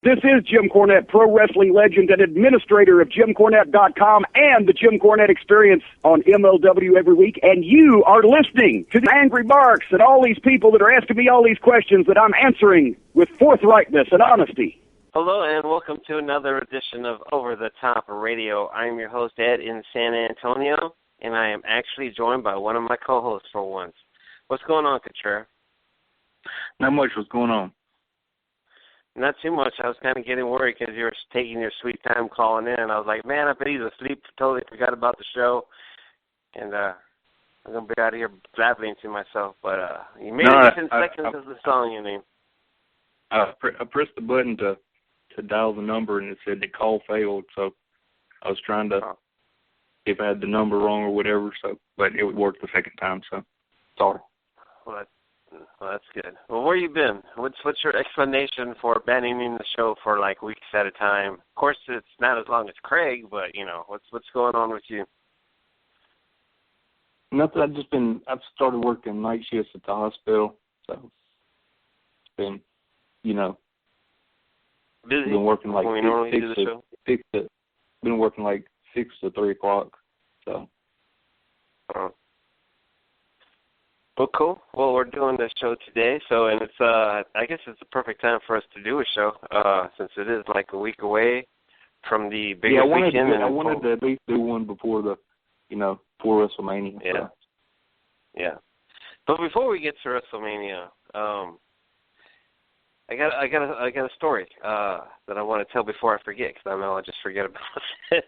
This is Jim Cornette, pro wrestling legend and administrator of JimCornette.com and the Jim Cornette Experience on MLW every week, and you are listening to the Angry Marks and all these people that are asking me all these questions that I'm answering with forthrightness and honesty. Hello, and welcome to another edition of Over the Top Radio. I'm your host, Ed, in San Antonio, and I am actually joined by one of my co-hosts for once. What's going on, Couture? Not much. What's going on? Not too much. I was kind of getting worried because you were taking your sweet time calling in. I was like, man, I bet he's asleep. Totally forgot about the show. And I'm going to be out of here blabbing to myself. But you made it 10 seconds of the song, you mean. I pressed the button to dial the number, and it said the call failed. So I was trying to see if I had the number wrong or whatever. But it worked the second time, so sorry. Well, that's good. Well, where you been? What's your explanation for abandoning the show for like weeks at a time? Of course, it's not as long as Craig, but you know, what's going on with you? Nothing. I've started working night shifts at the hospital, so it's been, busy. Been working like when we normally do the show. Been working like 6 to 3 o'clock. So. Well, cool. Well, we're doing this show today, and it's I guess it's the perfect time for us to do a show, since it is like a week away from the biggest weekend. I wanted to at least do one before before WrestleMania. Yeah. So. Yeah. But before we get to WrestleMania, I got a story that I want to tell before I forget, because I know I'll just forget about it.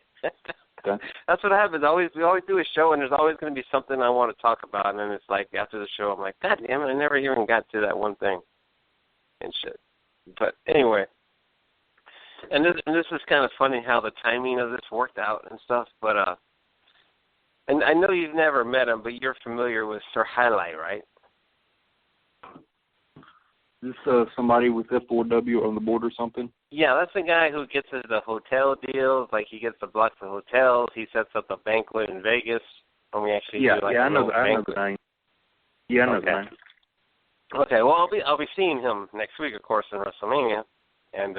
Okay. That's what happens. We always do a show, and there's always going to be something I want to talk about, and then it's like after the show, I'm like, God damn it, I never even got to that one thing and shit. But anyway, and this is kind of funny how the timing of this worked out and stuff. But and I know you've never met him, but you're familiar with Sir Highlight, right? Is this somebody with F4W on the board or something? Yeah, that's the guy who gets us the hotel deals. Like, he gets the blocks of hotels. He sets up the banquet in Vegas. And we actually do like I know the name. Yeah, I know the name. Okay, well, I'll be seeing him next week, of course, in WrestleMania. And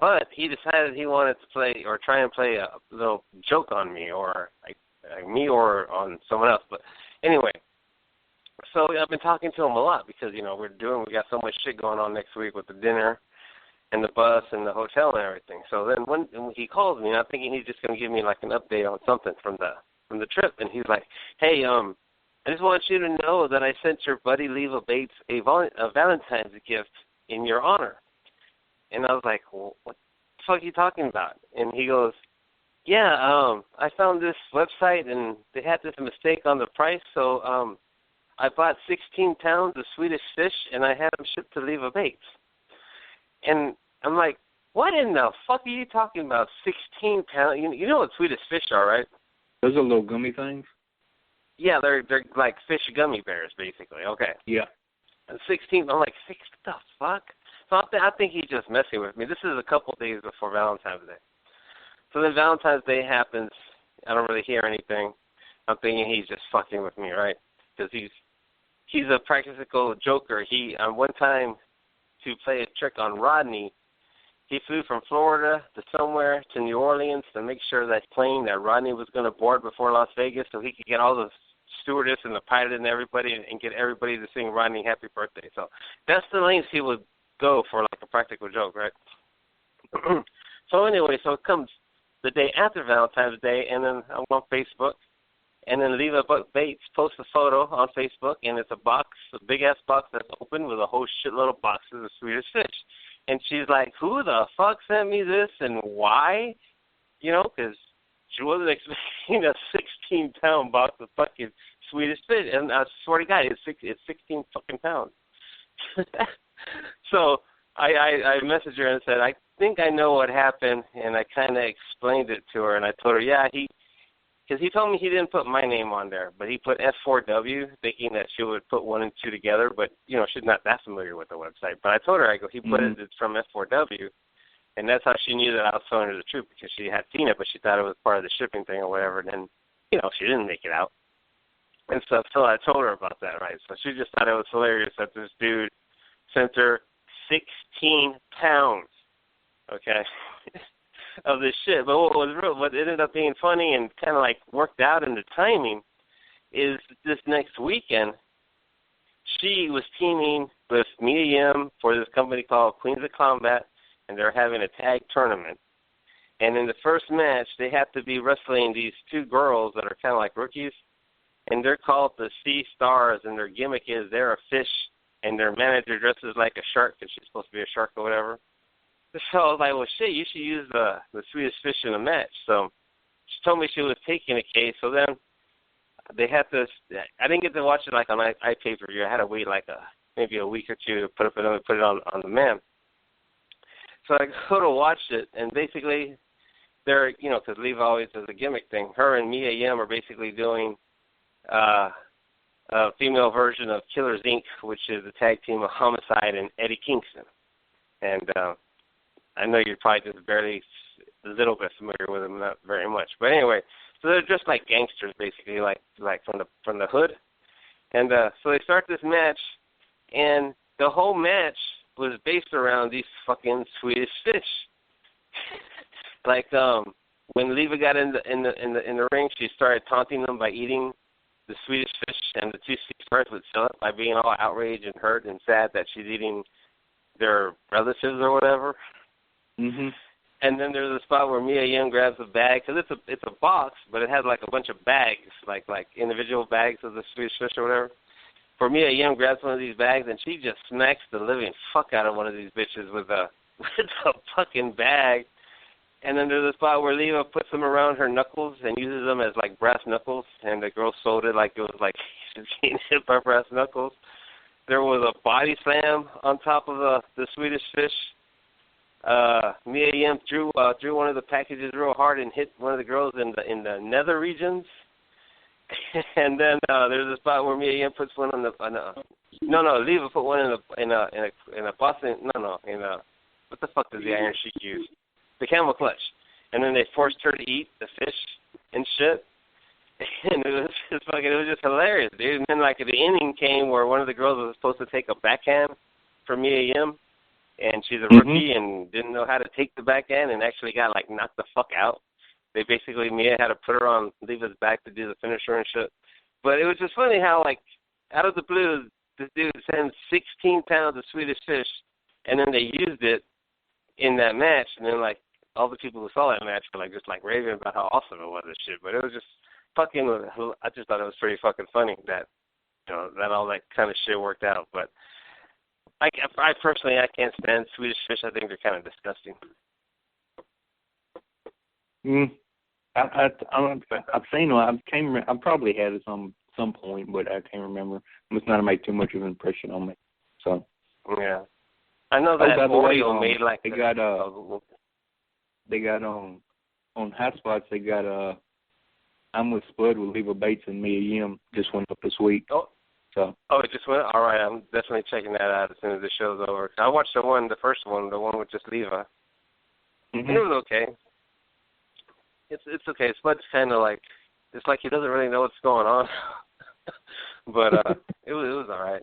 but he decided he wanted to try and play a little joke on me, or me or on someone else. But anyway. So I've been talking to him a lot because, we got so much shit going on next week with the dinner and the bus and the hotel and everything. So then when he calls me, I'm thinking he's just going to give me like an update on something from the trip. And he's like, hey, I just want you to know that I sent your buddy Leva Bates a Valentine's gift in your honor. And I was like, well, what the fuck are you talking about? And he goes, yeah, I found this website and they had this mistake on the price, so I bought 16 pounds of Swedish fish, and I had them shipped to Leva Bates. And I'm like, what in the fuck are you talking about, 16 pounds? You know what Swedish fish are, right? Those are little gummy things? Yeah, they're like fish gummy bears, basically. Okay. Yeah. And 16, I'm like, the fuck? So I think he's just messing with me. This is a couple of days before Valentine's Day. So then Valentine's Day happens. I don't really hear anything. I'm thinking he's just fucking with me, right? Because he's a practical joker. He, one time, to play a trick on Rodney, he flew from Florida to somewhere to New Orleans to make sure that plane that Rodney was going to board before Las Vegas so he could get all the stewardess and the pilot and everybody and get everybody to sing Rodney happy birthday. So that's the lengths he would go for, like a practical joke, right? So anyway, so it comes the day after Valentine's Day, and then I'm on Facebook. And then Leva Bates posts a photo on Facebook, and it's a big-ass box that's open with a whole shitload of boxes of Swedish fish. And she's like, who the fuck sent me this and why? Because she wasn't expecting a 16-pound box of fucking Swedish fish. And I swear to God, it's 16 fucking pounds. So I messaged her and said, I think I know what happened, and I kind of explained it to her, and I told her, yeah, because he told me he didn't put my name on there, but he put F4W, thinking that she would put 1 and 2 together, but, she's not that familiar with the website. But I told her, he put it's from F4W, and that's how she knew that I was telling her the truth, because she had seen it, but she thought it was part of the shipping thing or whatever, and then, she didn't make it out and stuff. So I told her about that, right? So she just thought it was hilarious that this dude sent her 16 pounds okay, of this shit. But what ended up being funny and kind of like worked out in the timing is this next weekend, she was teaming with Mia Yim for this company called Queens of Combat, and they're having a tag tournament. And in the first match, they have to be wrestling these two girls that are kind of like rookies, and they're called the Sea Stars, and their gimmick is they're a fish, and their manager dresses like a shark because she's supposed to be a shark or whatever. So I was like, well, shit, you should use the Swedish Fish in a match. So she told me she was taking a case. So then they had to. I didn't get to watch it like on iPay-per-view. I had to wait like maybe a week or two to put it on demand. So I go to watch it, and basically they're, because Leva always does a gimmick thing. Her and Mia Yim are basically doing a female version of Killers Inc., which is the tag team of Homicide and Eddie Kingston. And I know you're probably just barely a little bit familiar with them, not very much. But anyway, so they're just like gangsters, basically, like from the hood. And so they start this match, and the whole match was based around these fucking Swedish fish. Like when Leva got in the ring, she started taunting them by eating the Swedish fish, and the two Sea Stars would sell it by being all outraged and hurt and sad that she's eating their relatives or whatever. Mhm. And then there's a spot where Mia Yim grabs a bag, because it's a box, but it has like a bunch of bags, like individual bags of the Swedish fish or whatever. For Mia Yim grabs one of these bags, and she just smacks the living fuck out of one of these bitches with a fucking bag. And then there's a spot where Leva puts them around her knuckles and uses them as like brass knuckles, and the girl sold it like it was like she's getting hit by brass knuckles. There was a body slam on top of the Swedish fish. Mia Yim drew one of the packages real hard and hit one of the girls in the nether regions. And then there's a spot where Mia Yim puts one Leva put one in a Boston what the fuck does the Iron Sheik use? The camel clutch. And then they forced her to eat the fish and shit. And it was just hilarious, dude. And then like the inning came where one of the girls was supposed to take a backhand from Mia Yim, and she's a rookie and didn't know how to take the backhand and actually got like knocked the fuck out. They basically, Mia had to put her on Leva's back to do the finisher and shit. But it was just funny how like out of the blue, this dude sends 16 pounds of Swedish fish, and then they used it in that match, and then like all the people who saw that match were like just like raving about how awesome it was and shit. But it was just fucking. I just thought it was pretty fucking funny that that all that kind of shit worked out. But I personally can't stand Swedish fish. I think they're kind of disgusting. I've seen one. I probably had it some point, but I can't remember. It must not have made too much of an impression on me. So yeah, I know that Oreo made like they got on Hot Spots. They got I'm with Spud with Leva Bates and Mia Yim just went up this week. Oh, it just went. All right, I'm definitely checking that out as soon as the show's over. I watched the first one, the one with just Leva. And it was okay. It's okay. Spud's kind of like, it's like he doesn't really know what's going on. But it was all right.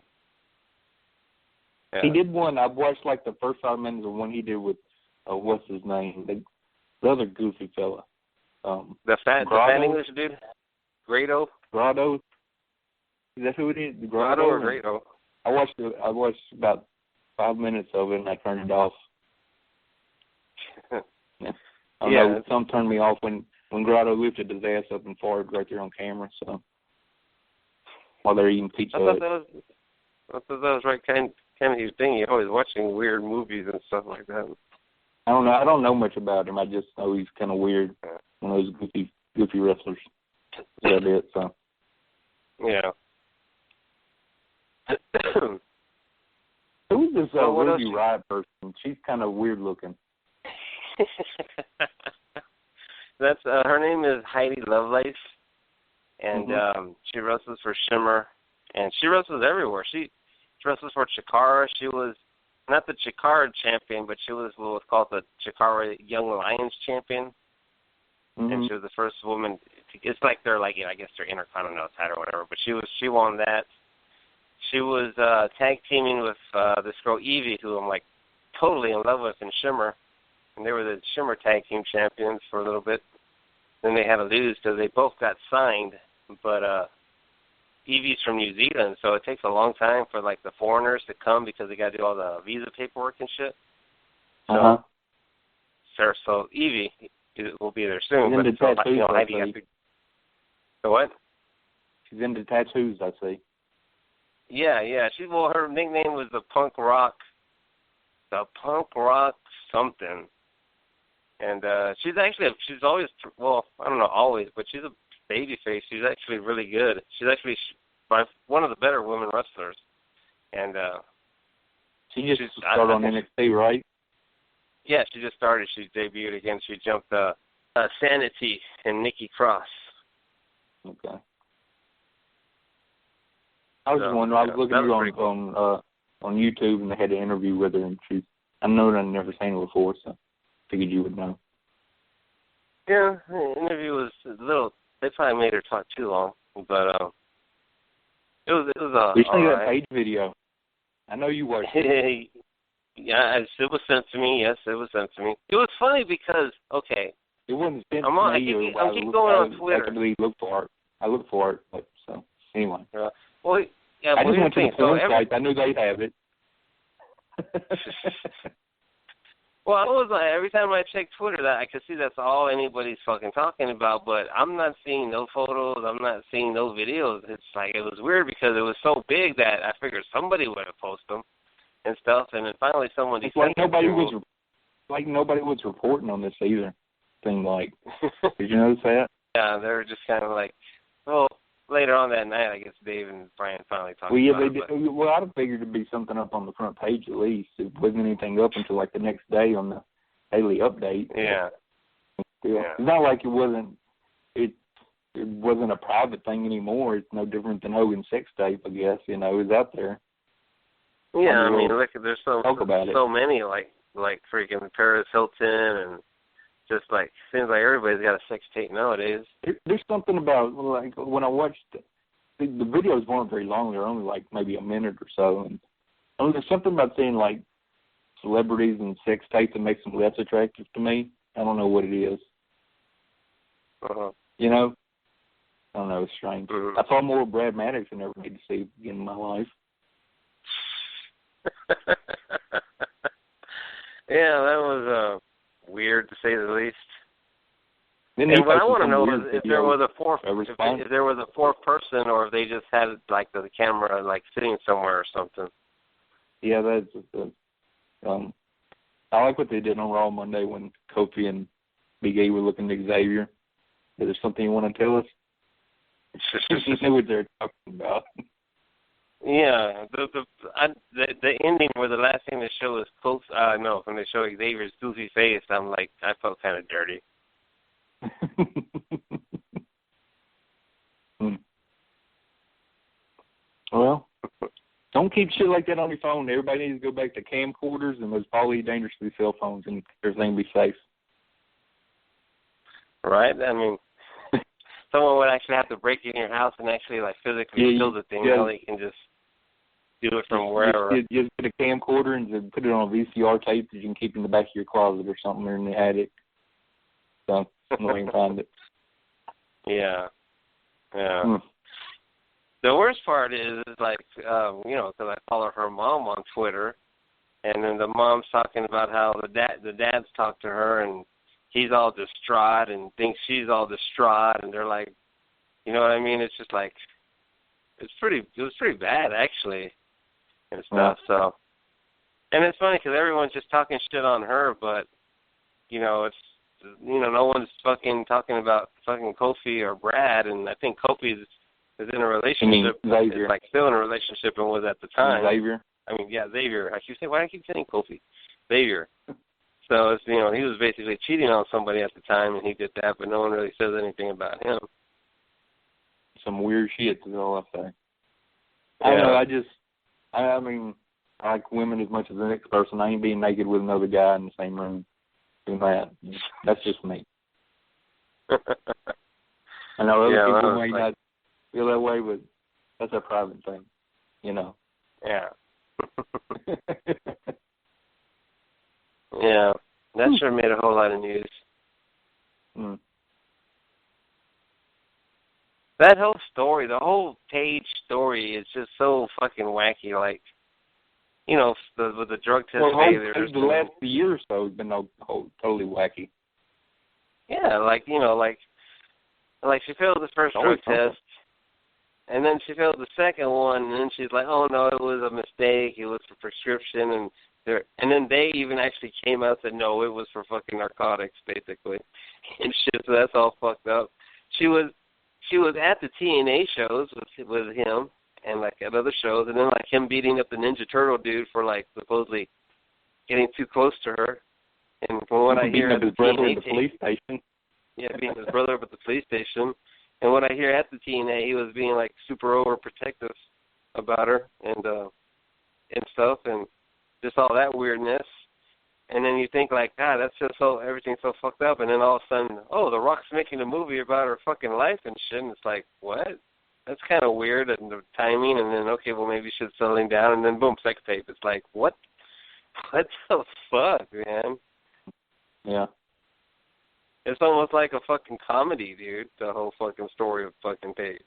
Yeah. He did one. I watched like the first 5 minutes of one he did with what's his name? The other goofy fella. The fat English dude? Grado? Is that who it is? Grado or Grado? I watched about 5 minutes of it and I turned it off. Yeah. I know some turned me off when Grado lifted his ass up and farted right there on camera. So while they're eating pizza. I thought that was right kind of his thing. He's always watching weird movies and stuff like that. I don't know. I don't know much about him. I just know he's kind of weird. One of those goofy wrestlers. That's it. So yeah. Who's this Ruby Riott person? She's kind of weird looking. That's her name is Heidi Lovelace, and she wrestles for Shimmer, and she wrestles everywhere. She wrestles for Chikara. She was not the Chikara champion, but she was what was called the Chikara Young Lions champion, and she was the first woman. It's like they're like I guess their Intercontinental title or whatever. But she won that. She was tag teaming with this girl Evie, who I'm like totally in love with in Shimmer. and they were the Shimmer Tag Team champions for a little bit. Then they had to lose because they both got signed, but Evie's from New Zealand, so it takes a long time for like the foreigners to come because they got to do all the visa paperwork and shit. So Evie will be there soon. She's into tattoos, Heidi has to. The what? She's into tattoos, I see. Yeah. Her nickname was the Punk Rock something. And she's always, well, I don't know always, but she's a baby face. She's actually really good. She's actually one of the better women wrestlers. And she just started on NXT, right? Yeah, she just started. She debuted again. She jumped Sanity and Nikki Cross. Okay. I was just wondering. I was looking at her on YouTube, and they had an interview with her, and I know I've never seen her before, so I figured you would know. Yeah, the interview was a little. They probably made her talk too long, but it was you seen that page video? I know you watched it. Yeah, it was sent to me. Yes, it was sent to me. It was funny because it wasn't sent to me. I keep going on Twitter. I actively look for it. I look for it, but so anyway. I just went to the porn site. I knew they'd have it. Well, I was every time I check Twitter, that I could see that's all anybody's fucking talking about. But I'm not seeing no photos. I'm not seeing no videos. It's like it was weird because it was so big that I figured somebody would have posted them and stuff. And then finally, someone nobody was reporting on this either. Seemed like. Did you notice that? Yeah, they were just kind of like, well. Later on that night, I guess Dave and Brian finally talked about it. Well, I'd have figured it'd be something up on the front page at least. It wasn't anything up until like the next day on the daily update. Yeah. It's not like it wasn't a private thing anymore. It's no different than Hogan's sex tape, I guess. It's out there. Yeah, I mean, look, there's so many like freaking Paris Hilton and. Just like seems like everybody's got a sex tape nowadays. There's something about like when I watched the videos weren't very long; they're only like maybe a minute or so. And there's something about seeing like celebrities and sex tapes that makes them less attractive to me. I don't know what it is. I don't know. It's strange. I saw more of Brad Maddox than I ever need to see in my life. Yeah, that was weird to say the least. And what I want to know is if there was a fourth person, or if they just had like the camera like sitting somewhere or something. Yeah, that's I like what they did on Raw Monday when Kofi and Big E were looking at Xavier. Is there something you want to tell us? You know what they're talking about. Yeah, the ending where the last thing they show was when they show Xavier's goofy face, I'm like, I felt kind of dirty. Well, don't keep shit like that on your phone. Everybody needs to go back to camcorders and those poly dangerously cell phones, and everything will be safe. Right? I mean, someone would actually have to break in your house and actually like physically kill the thing. Now they can just do it from wherever. Just get a camcorder and just put it on a VCR tape that you can keep in the back of your closet or something, or in the attic. So somewhere you can find it. Yeah. The worst part is like, because I follow her mom on Twitter, and then the mom's talking about how the dad's talked to her, and he's all distraught and thinks she's all distraught, and they're like, you know what I mean? It's just like, it was pretty bad actually, and stuff. So, and it's funny because everyone's just talking shit on her, but no one's fucking talking about fucking Kofi or Brad, and I think Kofi is in a relationship. Xavier. Is like still in a relationship and was at the time. Xavier. I mean, yeah, Xavier. Why do I keep saying Kofi? Xavier. So it's, he was basically cheating on somebody at the time, and he did that, but no one really says anything about him. Some weird shit is all I say. Yeah. I don't know. I mean, I like women as much as the next person. I ain't being naked with another guy in the same room doing that. That's just me. I know other people may not feel that way, but that's a private thing, Yeah. Yeah. That sure made a whole lot of news. Mm. That whole story, the whole Paige story is just so fucking wacky. Like, you know, with the drug test failures. The last year or so has been totally wacky. Yeah, like, you know, like she failed the first drug test, and then she failed the second one, and then she's like, oh, no, it was a mistake. It was for prescription, and then they even actually came out and said, no, it was for fucking narcotics, basically, and shit, so that's all fucked up. She was at the TNA shows with him and, like, at other shows, and then, like, him beating up the Ninja Turtle dude for, like, supposedly getting too close to her. And from what I hear at the TNA police station. Yeah, beating his brother up at the police station. And what I hear at the TNA, he was being, like, super overprotective about her and stuff, and just all that weirdness. And then you think, like, God, that's just everything's so fucked up. And then all of a sudden, oh, The Rock's making a movie about her fucking life and shit. And it's like, what? That's kind of weird, and the timing. And then, okay, well, maybe she's settling down. And then, boom, sex tape. It's like, what? What the fuck, man? Yeah. It's almost like a fucking comedy, dude, the whole fucking story of fucking Paige.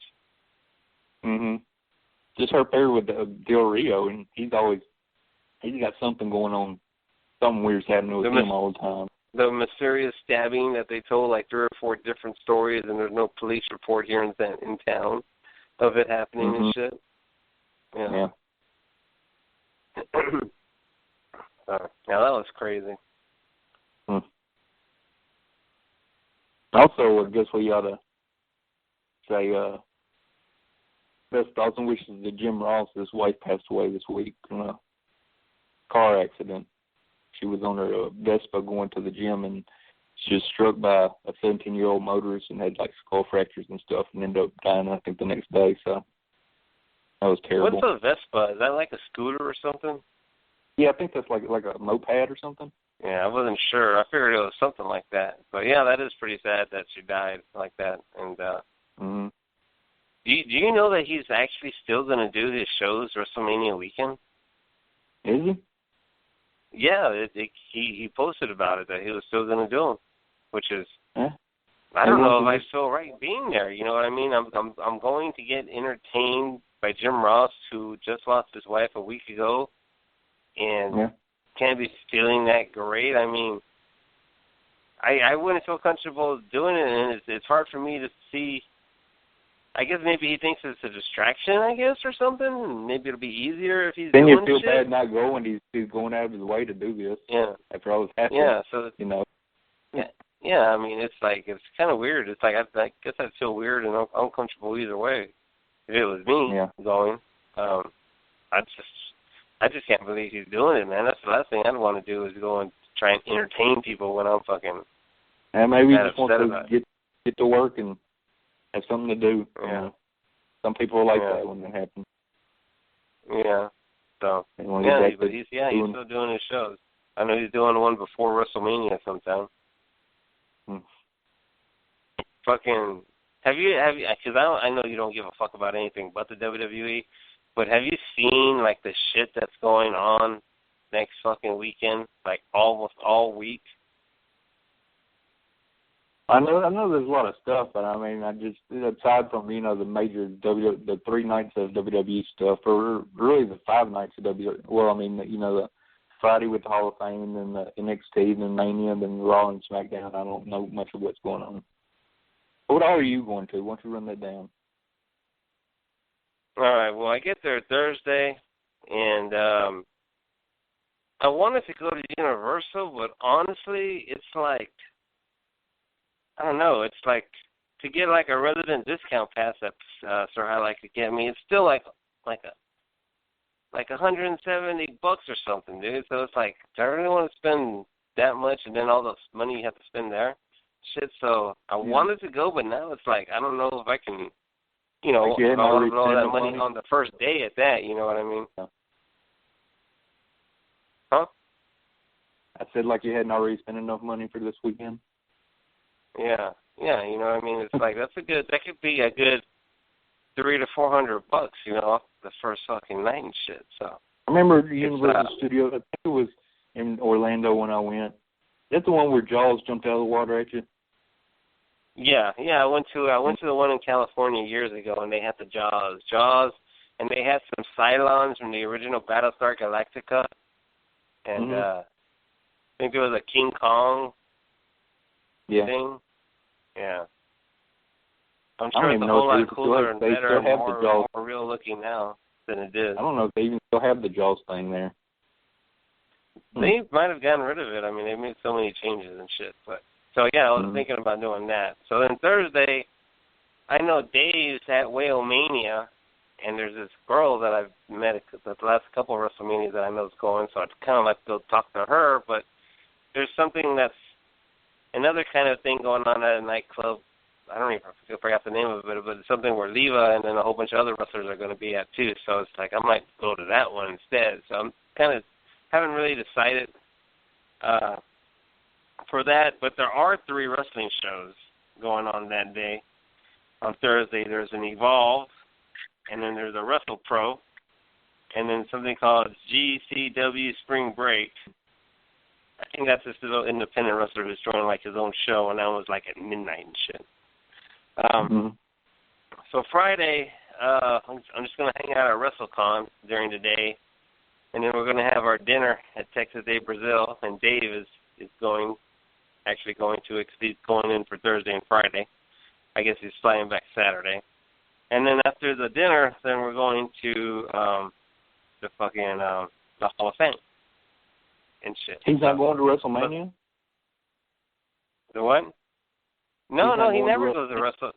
Mhm. Just her pair with Del Rio, and he's got something going on. Something weird's happening with him all the time. The mysterious stabbing that they told, like, 3 or 4 different stories, and there's no police report here in town of it happening and shit. Yeah. Now that was crazy. Also, I guess we ought to say best thoughts and wishes to Jim Ross. His wife passed away this week in a car accident. She was on her Vespa going to the gym, and she was struck by a 17-year-old motorist and had, like, skull fractures and stuff, and ended up dying, I think, the next day. So that was terrible. What's a Vespa? Is that like a scooter or something? Yeah, I think that's like a moped or something. Yeah, I wasn't sure. I figured it was something like that. But, yeah, that is pretty sad that she died like that. And do you know that he's actually still going to do his shows WrestleMania weekend? Is he? Yeah, he posted about it, that he was still going to do them, which is, yeah. I don't know if I feel right being there. You know what I mean? I'm going to get entertained by Jim Ross, who just lost his wife a week ago, and can't be feeling that great. I mean, I wouldn't feel comfortable doing it, and it's hard for me to see. I guess maybe he thinks it's a distraction, I guess, or something. Maybe it'll be easier if he's then doing you feel shit. bad not going. He's going out of his way to do this. Yeah. After all this happened. Yeah. So you know. Yeah. I mean, it's like it's kind of weird. It's like I guess I'd feel weird and uncomfortable either way if it was me going. I just can't believe he's doing it, man. That's the last thing I'd want to do is go and try and entertain people when I'm fucking. And maybe he just wants to get to work and have something to do. Yeah. You know? Some people are like that when that happens. Yeah. So but he's still doing his shows. I know he's doing one before WrestleMania sometime. Fucking have you? Because I know you don't give a fuck about anything but the WWE, but have you seen like the shit that's going on next fucking weekend? Like almost all week. I know there's a lot of stuff, but I mean, I just, aside from, the major the 3 nights of WWE stuff, or really the 5 nights of WWE, well, I mean, the Friday with the Hall of Fame, and then the NXT, and then Mania, and then Raw and SmackDown, I don't know much of what's going on. What all are you going to? Why don't you run that down? All right, well, I get there Thursday, and I wanted to go to Universal, but honestly, it's like, I don't know. It's like to get like a resident discount pass that Sir Highlight could get me. It's still like $170 or something, dude. So it's like, do I really want to spend that much and then all the money you have to spend there? Shit. So I wanted to go, but now it's like I don't know if I can. I want to blow all that money on the first day at that. You know what I mean? Yeah. Huh? I said like you hadn't already spent enough money for this weekend. Yeah, you know what I mean? It's like that could be a good $300 to $400, off the first fucking night and shit. So I remember the Universal Studios. I think it was in Orlando when I went. That's the one where Jaws jumped out of the water at you? Yeah. I went to the one in California years ago, and they had the Jaws, and they had some Cylons from the original Battlestar Galactica, and I think there was a King Kong thing. Yeah. I'm sure it's a whole lot cooler and better and more real looking now than it did. I don't know if they even still have the Jaws thing there. They might have gotten rid of it. I mean, they made so many changes and shit. But so yeah, I was thinking about doing that. So then Thursday, I know Dave's at WrestleMania, and there's this girl that I've met at the last couple of WrestleManias that I know is going. So I'd kind of like to go talk to her. But there's something that's another kind of thing going on at a nightclub. I don't even forget the name of it, but it's something where Leva and then a whole bunch of other wrestlers are going to be at too. So it's like I might go to that one instead. So I'm kind of haven't really decided for that, but there are 3 wrestling shows going on that day. On Thursday, there's an Evolve, and then there's a Wrestle Pro, and then something called GCW Spring Break. I think that's just a little independent wrestler who's throwing like his own show, and that was like at midnight and shit. So Friday, I'm just going to hang out at WrestleCon during the day, and then we're going to have our dinner at Texas Day Brazil, and Dave is he's going in for Thursday and Friday. I guess he's flying back Saturday. And then after the dinner, then we're going to the Hall of Fame and shit. He's not going to WrestleMania? The what? No, he never goes to Wrestle.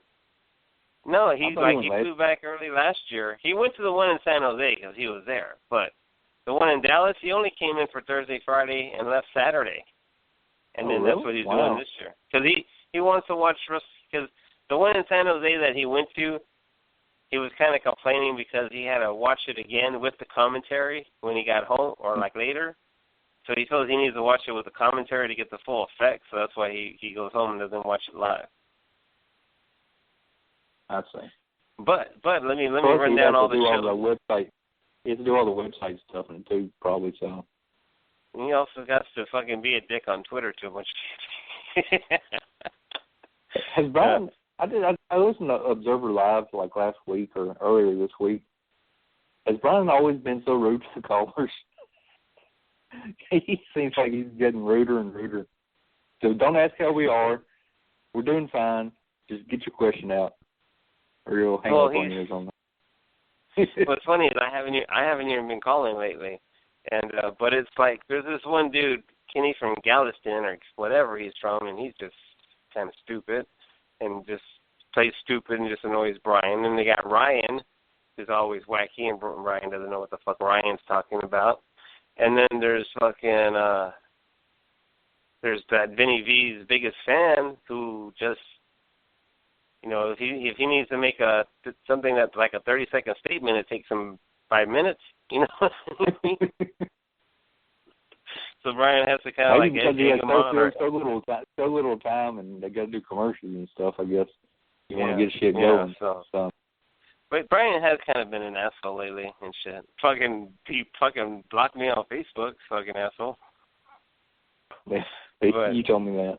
No, he flew back early last year. He went to the one in San Jose because he was there. But the one in Dallas, he only came in for Thursday, Friday, and left Saturday. And then that's what he's doing this year. Because he wants to watch because the one in San Jose that he went to, he was kind of complaining because he had to watch it again with the commentary when he got home or like later. So he feels he needs to watch it with the commentary to get the full effect. So that's why he goes home and doesn't watch it live. I see. But let me run down all the shows. He has to do all the website stuff and too, probably so. He also got to fucking be a dick on Twitter too much. Has Brian? I listened to Observer Live like last week or earlier this week. Has Brian always been so rude to the callers? He seems like he's getting ruder and ruder. So don't ask how we are. We're doing fine. Just get your question out, or you'll hang up on you or something. What's funny is I haven't even been calling lately, and but it's like there's this one dude, Kenny from Galveston or whatever he's from, and he's just kind of stupid and just plays stupid and just annoys Brian. And they got Ryan, who's always wacky, and Brian doesn't know what the fuck Ryan's talking about. And then there's there's that Vinny V's biggest fan who just, if he needs to make something that's like a 30-second statement, it takes him 5 minutes, So Brian has to kind of like educate him on. So little time, and they got to do commercials and stuff. I guess you want to get shit going. So. But Brian has kind of been an asshole lately and shit. He fucking blocked me on Facebook, fucking asshole. You told me that.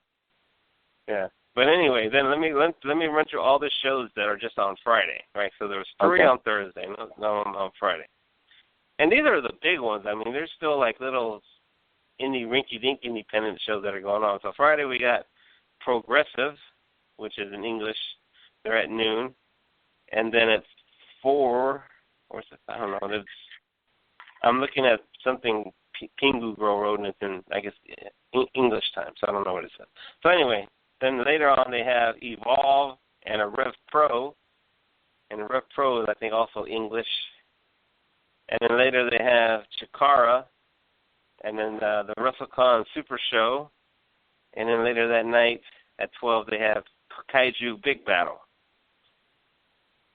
Yeah. But anyway, then let me run through all the shows that are just on Friday, right? So there's 3 on Thursday, no on Friday. And these are the big ones. I mean, there's still like little indie rinky-dink independent shows that are going on. So Friday we got Progressive, which is in English. They're at noon. And then at 4, I don't know. I'm looking at something Pingu Grow Road, and it's in, I guess, English time, so I don't know what it says. So anyway, then later on they have Evolve and a Rev Pro, and the Rev Pro is, I think, also English. And then later they have Chikara, and then the WrestleCon Super Show, and then later that night at 12 they have Kaiju Big Battle.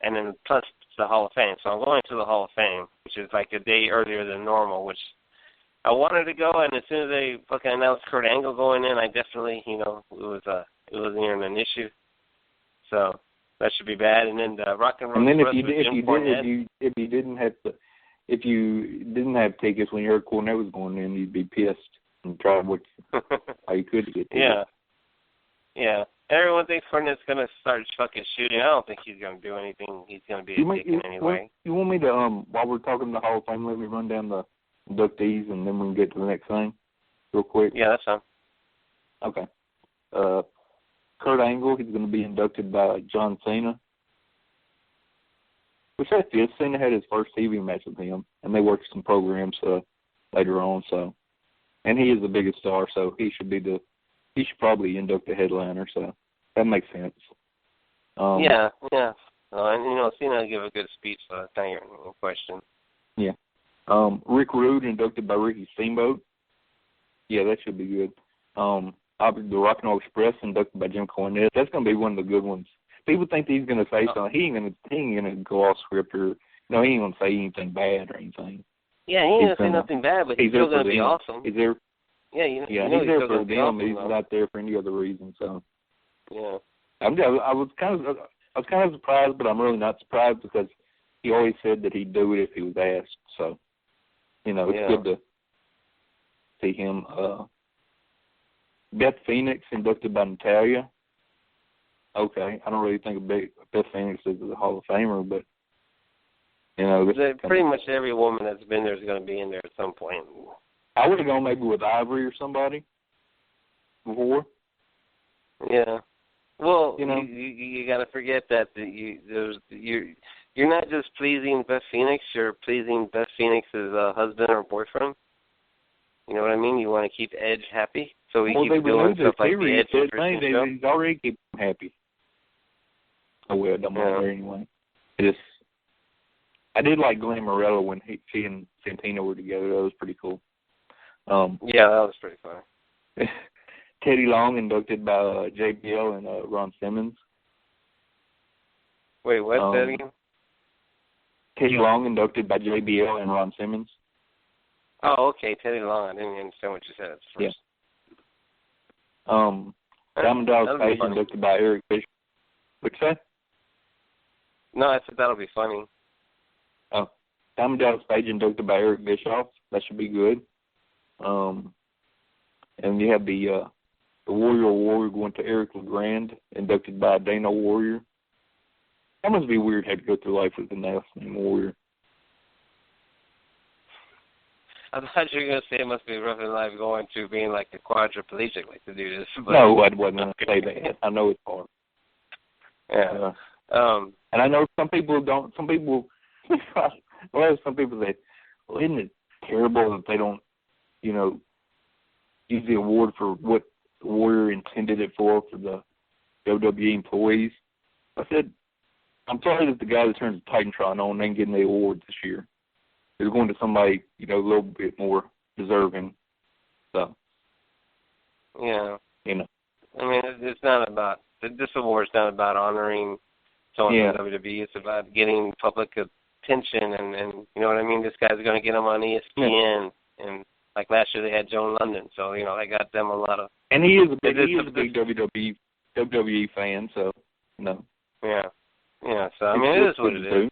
And then plus the Hall of Fame. So I'm going to the Hall of Fame, which is like a day earlier than normal, which I wanted to go, and as soon as they fucking announced Kurt Angle going in, I definitely, it wasn't even an issue. So that should be bad. And then the Rock and Roll. And then if you didn't have tickets when you heard Cornette was going in, you'd be pissed. and try how you could to get to it. Yeah. Everyone thinks Cornette's going to start fucking shooting. I don't think he's going to do anything. He's going to be a dick in any way. You want me to, while we're talking the Hall of Fame, let me run down the inductees, and then we can get to the next thing real quick? Yeah, that's fine. Okay. Kurt Angle, he's going to be inducted by John Cena. Which that's good. Cena had his first TV match with him, and they worked some programs later on. So, and he is the biggest star, so he should probably induct the headliner. So that makes sense. Yeah. And Cena will give a good speech, so that's not your question. Yeah. Rick Rude inducted by Ricky Steamboat. Yeah, that should be good. The Rock and Roll Express inducted by Jim Cornette. That's going to be one of the good ones. People think he's going to say something. He ain't going to go off script or, he ain't going to say anything bad or anything. Yeah, he ain't going to say nothing bad, but he's still going to be awesome. He's there. Yeah, he's there for them. Awesome, he's not there for any other reason. So. Yeah. I was kind of surprised, but I'm really not surprised because he always said that he'd do it if he was asked. So, it's good to see him. Beth Phoenix inducted by Natalia. Okay, I don't really think of Beth Phoenix as a Hall of Famer, but pretty much every woman that's been there is going to be in there at some point. I would have gone maybe with Ivory or somebody before. Yeah. Well, you got to forget that you're not just pleasing Beth Phoenix. You're pleasing Beth Phoenix's husband or boyfriend. You know what I mean? You want to keep Edge happy, so he keeps doing stuff like the Edge Christian show. He's already keep him happy. Oh well, it don't matter anyway. I did like Glenn Morello when she and Santino were together. That was pretty cool. Yeah, that was pretty funny. Teddy Long inducted by JBL and Ron Simmons. Wait, what's that again? Teddy Long inducted by JBL and Ron Simmons. Oh, okay, Teddy Long. I didn't understand what you said at first. Yeah. Diamond Dallas Page inducted by Eric Bischoff. What'd you say? No, I said that'll be funny. Oh, Diamond Dallas Page inducted by Eric Bischoff. That should be good. And you have the Warrior going to Eric LeGrand, inducted by Dana Warrior. That must be weird having to go through life with the last name Warrior. I thought you were going to say it must be rough in life going to being like a quadriplegic like to do this. But... No, I wasn't going to say that. I know it's hard. Yeah. And I know some people don't. Some people say, well, isn't it terrible that they don't, use the award for what the Warrior intended it for the WWE employees? I said, I'm sorry that the guy that turns the Titantron on ain't getting the award this year. It's going to somebody, a little bit more deserving. So. Yeah. I mean, it's not about, this award's not about honoring someone in WWE. It's about getting public attention and you know what I mean? This guy's going to get them on ESPN. And like last year they had Joan London. So, they got them a lot of. And he is a big WWE fan, so, Yeah. Yeah, so, it is what it is.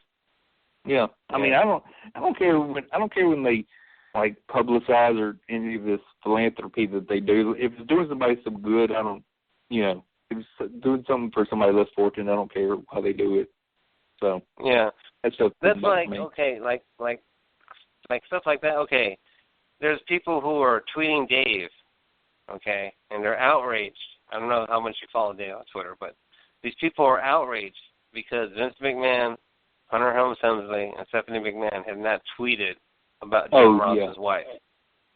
Yeah, I mean, I don't care when they like publicize or any of this philanthropy that they do. If it's doing somebody some good, I don't, if it's doing something for somebody less fortunate, I don't care how they do it. So yeah, that's like okay, like stuff like that. Okay, there's people who are tweeting Dave, okay, and they're outraged. I don't know how much you follow Dave on Twitter, but these people are outraged because Vince McMahon, Hunter Helmsley, and Stephanie McMahon have not tweeted about Jim Ross's wife.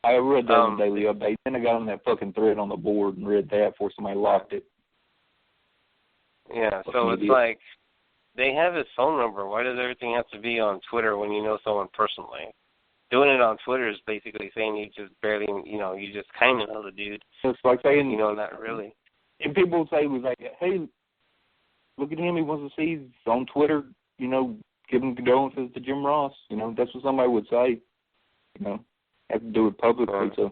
I read that in the Daily Update. Then I got on that fucking thread on the board and read that before somebody locked it. Yeah, so it's like they have his phone number. Why does everything have to be on Twitter when you know someone personally? Doing it on Twitter is basically saying you just barely, you just kind of know the dude. It's like saying, not really. And people say, hey, look at him. He wants to see he's on Twitter. Giving condolences to Jim Ross. That's what somebody would say. Have to do it publicly. So,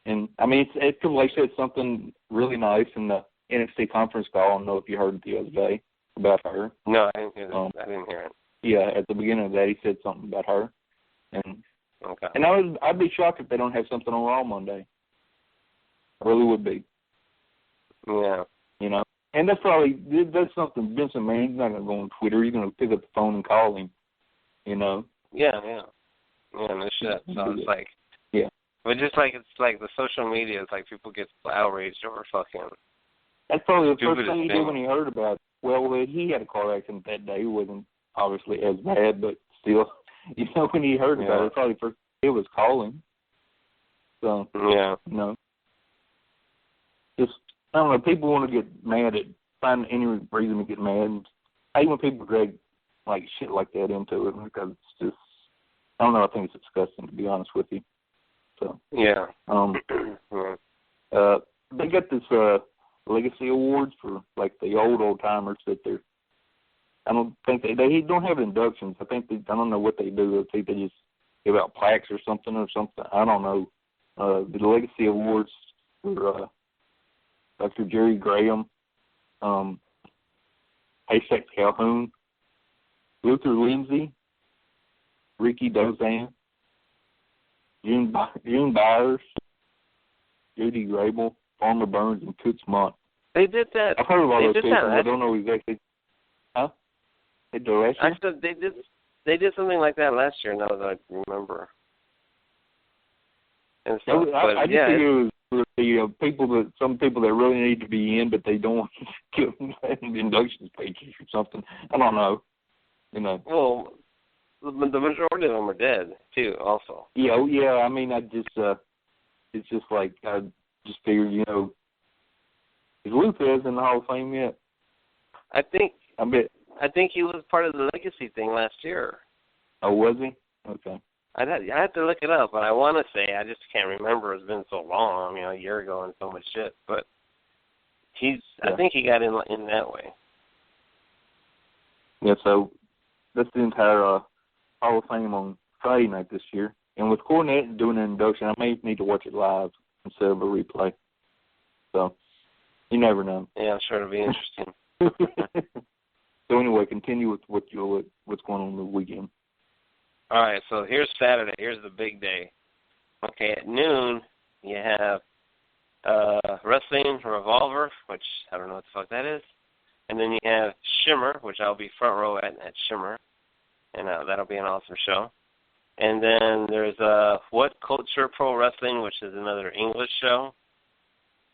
and it's Triple H said something really nice in the NXT conference call. I don't know if you heard it the other day about her. No, I didn't hear that. I didn't hear it. Yeah, at the beginning of that, he said something about her. And okay. And I'd be shocked if they don't have something on Raw Monday. I really would be. Yeah. You know, and that's something Vince McMahon, he's not going to go on Twitter. He's going to pick up the phone and call him, you know. Yeah, no shit. So it's like, yeah. But just like, it's like the social media, it's like people get outraged over fucking. That's probably the first thing he did when he heard about it. Well, he had a car accident that day. It wasn't obviously as bad, but still, you know, when he heard about it, probably the first thing he was calling. So, yeah. You know, just, I don't know, people want to get mad find any reason to get mad. I hate when people drag, like, shit like that into it, because it's just, I don't know, I think it's disgusting, to be honest with you. So, yeah. They got this, Legacy Awards for, like, the old timers that they're, I don't think they don't have inductions. I don't know what they do. I think they just give out plaques or something. I don't know. The Legacy Awards for Dr. Jerry Graham, Haystack Calhoun, Luther Lindsay, Ricky Dozan, June Byers, Judy Grable, Farmer Burns, and Toots Monk. They did that. I've heard of all those people. I don't know exactly. Huh? They did last year? Actually, they did something like that last year, now that I remember. And so, I just think it was some people that really need to be in, but they don't want to give them induction speeches or something. I don't know. You know. Well, the majority of them are dead too. Also. Yeah. I mean, it's just like I just figured, you know, is Luthez in the Hall of Fame yet? I think he was part of the Legacy thing last year. Oh, was he? Okay. I have to look it up, but I want to say, I just can't remember. It's been so long, a year ago and so much shit. But I think he got in that way. Yeah, so that's the entire Hall of Fame on Friday night this year. And with Cornette doing an induction, I may need to watch it live instead of a replay. So, you never know. Yeah, I'm sure it'll be interesting. So anyway, continue with what's going on the weekend. All right, so here's Saturday. Here's the big day. Okay, at noon, you have Wrestling Revolver, which I don't know what the fuck that is. And then you have Shimmer, which I'll be front row at Shimmer. And that'll be an awesome show. And then there's What Culture Pro Wrestling, which is another English show.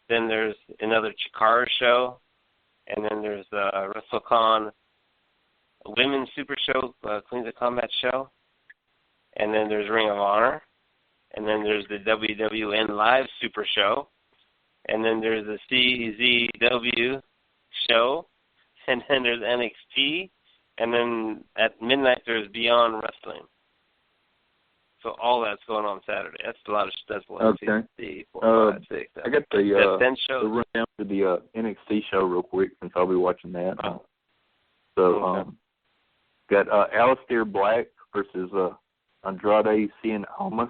Then there's another Chikara show. And then there's the WrestleCon Women's Super Show, Queens of Combat show. And then there's Ring of Honor. And then there's the WWN Live Super Show. And then there's the CZW show. And then there's NXT. And then at midnight there's Beyond Wrestling. So all that's going on Saturday. That's a lot of stuff. Okay. 2, 3, 4, 5, 6, 7. I got the 10 shows. run down to the NXT show real quick since I'll be watching that. Got Aleister Black versus Andrade Cien Almas.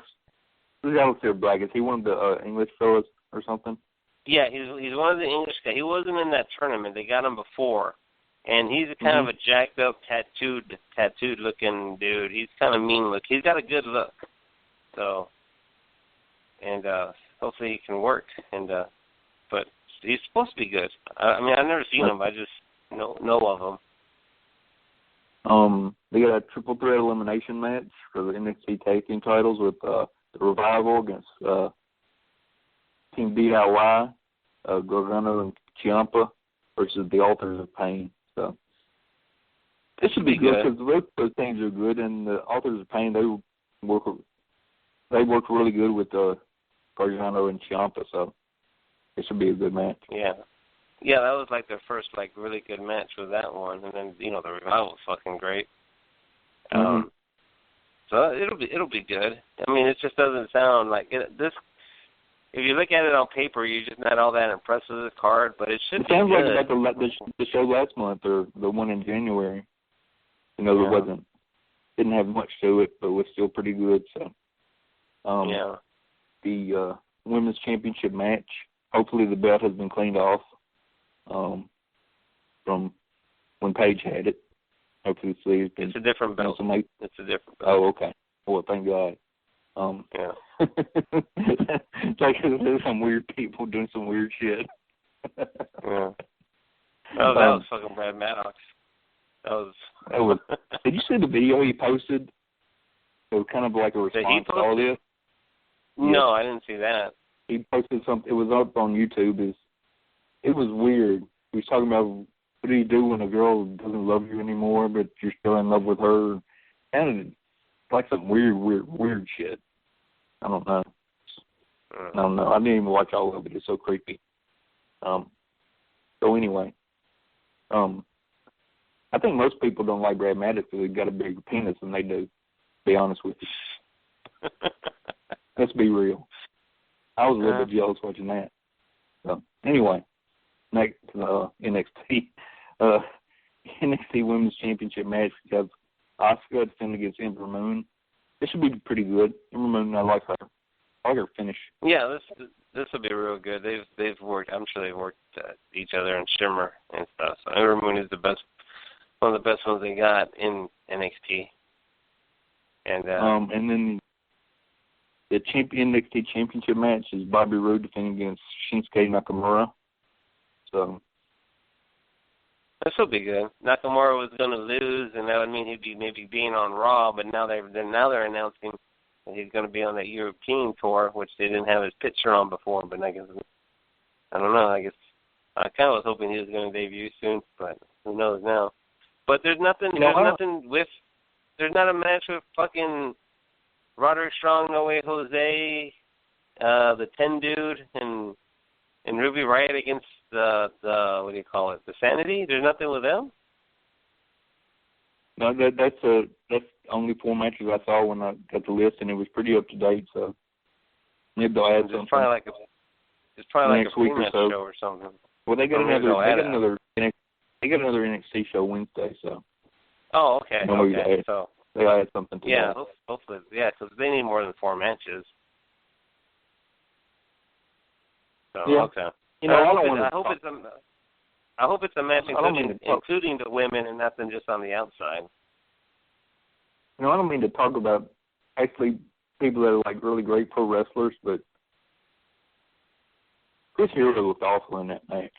Who's Aleister Black? Is he one of the English fellas or something? Yeah, he's one of the English guys. He wasn't in that tournament. They got him before. And he's kind of a jacked up, tattooed looking dude. He's kind of mean look. He's got a good look. So, and hopefully he can work. And but he's supposed to be good. I mean, I've never seen him. I just know of him. They got a triple threat elimination match for the NXT Tag Team titles with the Revival against Team DIY, Gargano and Ciampa versus the Authors of Pain. So this should be good because those teams are good, and the Authors of Pain they work really good with Gargano and Ciampa. So it should be a good match. Yeah, that was like their first really good match with that one, and then the Revival was fucking great. So it'll be good. I mean, it just doesn't sound like this. If you look at it on paper, you're just not all that impressed with the card, but it should be good. It sounds like the show last month or the one in January. There didn't have much to it, but was still pretty good. So, the women's championship match. Hopefully, the belt has been cleaned off from when Paige had it. Hopefully, it's a different belt. It's a different belt. Oh, okay. Well, thank God. Yeah. Like there's some weird people doing some weird shit. Yeah. Oh, that was fucking Brad Maddox. That was. Did you see the video he posted? It was kind of like a response to all this. No, I didn't see that. He posted something. It was up on YouTube. It was weird. He was talking about what do you do when a girl doesn't love you anymore, but you're still in love with her, and like some weird shit. I don't know. I didn't even watch all of it. It's so creepy. So anyway, I think most people don't like Brad Maddox because he's got a bigger penis than they do. To be honest with you. Let's be real. I was a little bit jealous watching that. So anyway, next NXT. NXT Women's Championship match. We have Asuka defending against Ember Moon. This should be pretty good. Ember Moon, I like her. I like her finish. Yeah, this will be real good. They've worked. I'm sure they've worked each other in Shimmer and stuff. So Ember Moon is one of the best ones they got in NXT. And then the NXT Championship match is Bobby Roode defending against Shinsuke Nakamura. So this will be good. Nakamura was going to lose, and that would mean he'd be maybe being on Raw. But now they're announcing that he's going to be on that European tour, which they didn't have his picture on before. But I don't know. I kind of was hoping he was going to debut soon, but who knows now? But there's nothing. There's not a match with fucking Roderick Strong, No Way Jose, the 10 dude, and Ruby Riott against the what do you call it? The Sanity. There's nothing with them. No, that's only 4 matches I saw when I got the list, and it was pretty up to date. So maybe they'll add something. It's probably like next a week or so. Show or something. Well, they got another NXT show Wednesday, so. Oh, okay. Okay. So they'll add something to that. Hopefully, yeah, because they need more than 4 matches. So, yeah. Okay. I hope it's a match including the women and nothing just on the outside. I don't mean to talk about actually people that are like really great pro wrestlers, but Chris Hero looked awful in that match.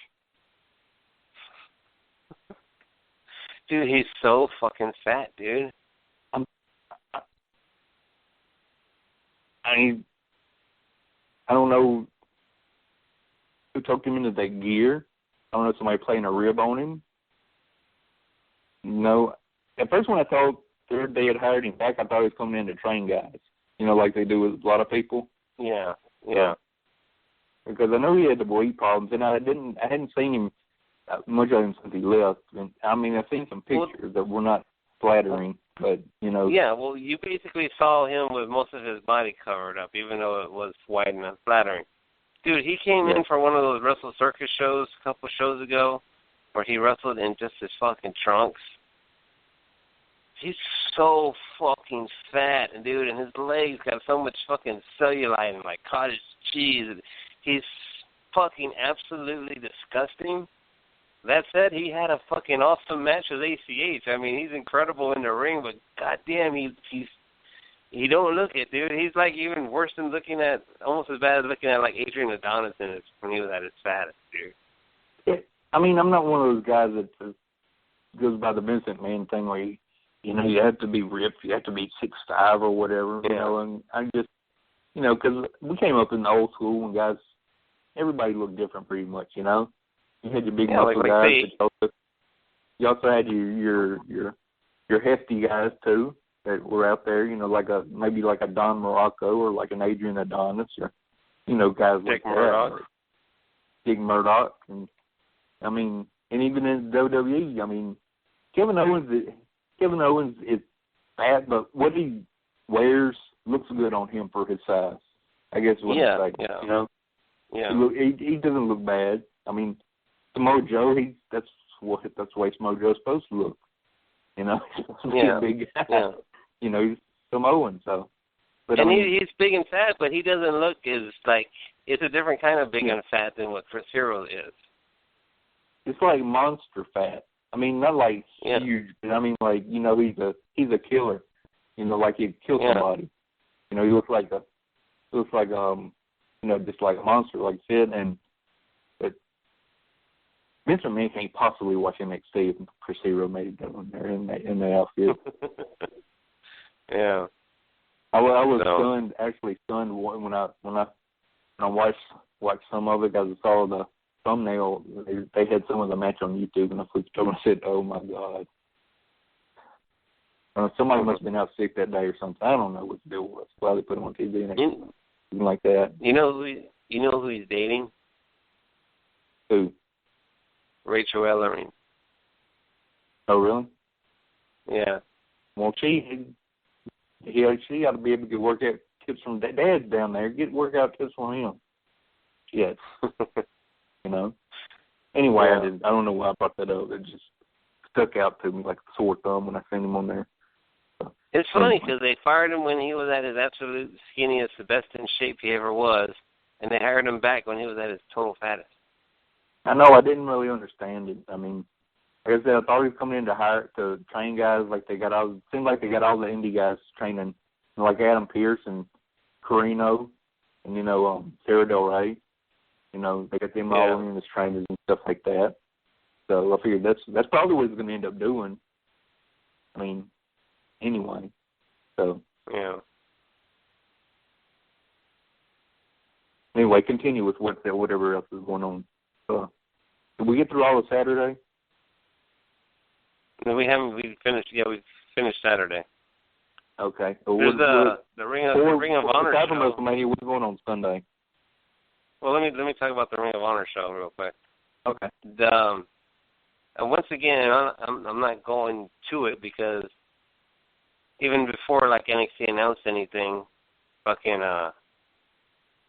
Dude, he's so fucking fat, dude. I don't know who took him into that gear. I don't know if somebody playing a rib on him. No. At first when I thought they had hired him back, I thought he was coming in to train guys. Like they do with a lot of people. Yeah. Because I know he had the weight problems, and I hadn't seen him much of him since he left. And I've seen some pictures that were not flattering, but Yeah, well, you basically saw him with most of his body covered up, even though it was white and unflattering. Dude, he came in for one of those Wrestle Circus shows a couple shows ago, where he wrestled in just his fucking trunks. He's so fucking fat, and dude, and his legs got so much fucking cellulite and like cottage cheese. He's fucking absolutely disgusting. That said, he had a fucking awesome match with ACH. He's incredible in the ring, but goddamn, he don't look it, dude. He's like even worse than almost as bad as looking at like Adrian Adonis when he was at his fattest, dude. I'm not one of those guys that goes by the Vincent Man thing where you have to be ripped, you have to be 6'5" or whatever, and I just, because we came up in the old school when guys, everybody looked different pretty much, You had your big muscle guys, but you also had your hefty guys too that were out there, maybe like a Don Morocco or like an Adrian Adonis or, guys like that. Dick Murdoch. And even in WWE, Kevin Owens is fat, but what he wears looks good on him for his size. I guess is what I'm saying. Yeah. He doesn't look bad. Samoa Joe, that's the way Samoa Joe's supposed to look. He's a big guy. Yeah. He's Samoan, so. But he's big and fat, but he doesn't look it's a different kind of big and fat than what Chris Hero is. It's like monster fat. Not like huge, but he's a killer. Like he'd kill somebody. You know, he looks like just like a monster, like you said. But Vince McMahon can't possibly watch NXT if Chris Hero made it down there in that outfit. Yeah. I was stunned when I watched some of it because I saw the thumbnail. They had some of the match on YouTube, and I flipped over and said, "Oh my God!" Somebody must have been out sick that day or something. I don't know what the deal was. Why they put him on TV and something like that. You know who he's dating? Who? Rachel Ellering. Oh, really? Yeah. Well, she ought to be able to get workout tips from Dad down there. Get workout tips from him. Yes. You know. Anyway, yeah. I don't know why I brought that up. It just stuck out to me like a sore thumb when I seen him on there. So, it's funny because they fired him when he was at his absolute skinniest, the best in shape he ever was, and they hired him back when he was at his total fattest. I know. I didn't really understand it. I mean, like I said, I thought he was coming in to train guys like they got all. It seemed like they got all the indie guys training, like Adam Pearce and Carino, and Sarah Del Rey. You know, they got them all in as trainers and stuff like that. So I figured that's probably what he's going to end up doing. I mean, anyway. So yeah. Anyway, continue with whatever else is going on. Did we get through all of Saturday? No, we haven't. We finished. Yeah, we finished Saturday. Okay. So there's the Ring of Honor show. WrestleMania, what's going on Sunday? Well, let me talk about the Ring of Honor show real quick. Okay. And once again, I'm not going to it because even before like NXT announced anything,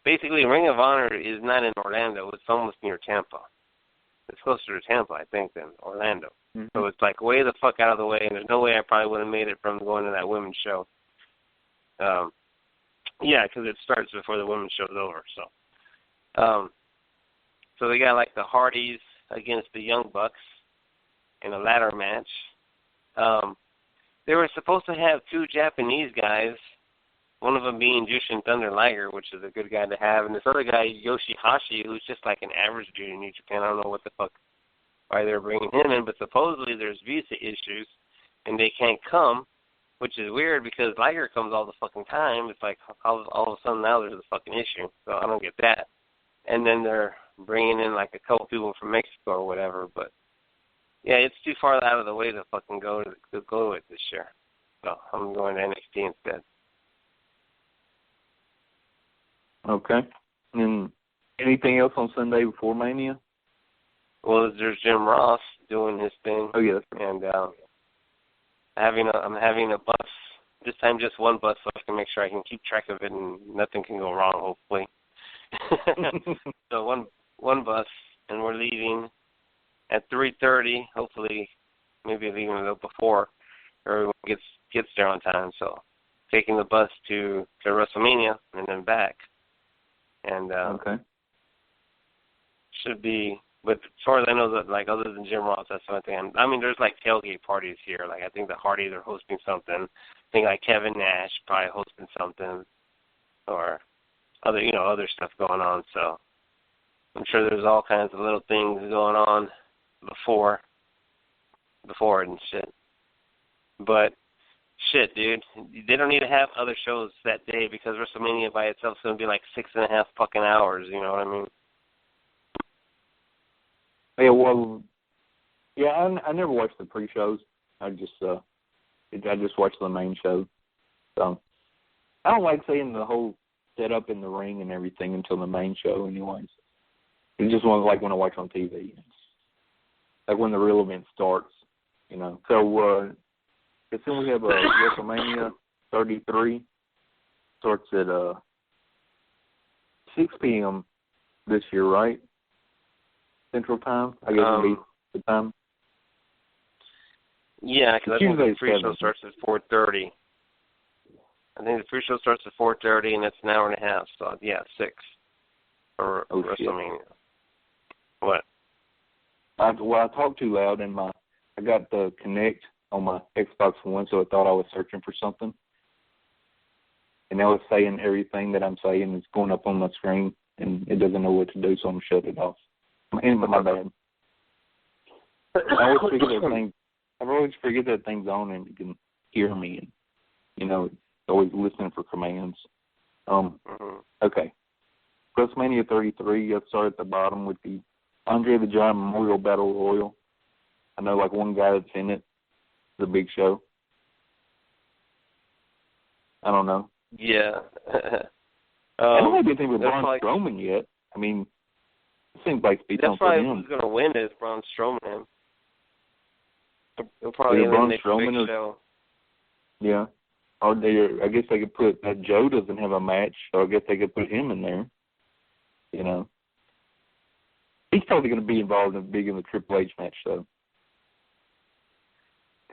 basically Ring of Honor is not in Orlando. It's almost near Tampa. It's closer to Tampa, I think, than Orlando. Mm-hmm. So it's like way the fuck out of the way, and there's no way I probably would have made it from going to that women's show. Yeah, because it starts before the women's show's over. So they got like the Hardys against the Young Bucks in a ladder match. They were supposed to have two Japanese guys, one of them being Jushin Thunder Liger, which is a good guy to have, and this other guy, Yoshihashi, who's just like an average dude in New Japan. I don't know what the fuck, why they're bringing him in, but supposedly there's visa issues, and they can't come, which is weird because Liger comes all the fucking time. It's like all of a sudden now there's a fucking issue, so I don't get that. And then they're bringing in like a couple people from Mexico or whatever, but yeah, it's too far out of the way to fucking go to it this year. So I'm going to NXT instead. Okay. And anything else on Sunday before Mania? Well, there's Jim Ross doing his thing. Oh, yeah. That's right. And I'm having a bus, this time just one bus, so I can make sure I can keep track of it and nothing can go wrong, hopefully. So one bus, and we're leaving at 3:30. Hopefully, maybe leaving a little before everyone gets there on time. So taking the bus to WrestleMania and then back. And okay. Should be, but as far as I know, that like other than Jim Ross, that's something. I mean, there's like tailgate parties here. Like I think the Hardys are hosting something. I think like Kevin Nash probably hosting something, or other stuff going on. So I'm sure there's all kinds of little things going on before it and shit. But shit, dude, they don't need to have other shows that day because WrestleMania by itself is going to be like 6.5 fucking hours. You know what I mean? Yeah, well, yeah, I never watched the pre-shows. I just watched the main show. So I don't like seeing the whole setup in the ring and everything until the main show, anyways. It's just like when I watch on TV. It's like when the real event starts, So as soon as we have WrestleMania 33 starts at 6 p.m. this year, right? Central Time, I guess would be the time. Yeah, because I think the pre-show starts at 4:30. I think the pre-show starts at 4:30, and it's an hour and a half. So yeah, 6 for WrestleMania. Shit. What? I talked too loud, and I got the Kinect on my Xbox One, so I thought I was searching for something. and now it's saying everything that I'm saying is going up on my screen, and it doesn't know what to do, so I'm shut it off. Anyway, my bad. I always forget that thing's on and you can hear me, and always listening for commands. Okay. WrestleMania 33. Let's start at the bottom with the Andre the Giant Memorial Battle Royal. I know one guy that's in it. The Big Show. I don't know. Yeah. I don't have anything with Braun Strowman yet. I mean, it seems like it's that's probably who's going to win is Braun Strowman. He'll probably Braun Big Show. Yeah. Or I guess they could put Joe doesn't have a match, so I guess they could put him in there. He's probably going to be involved in the Triple H match, though.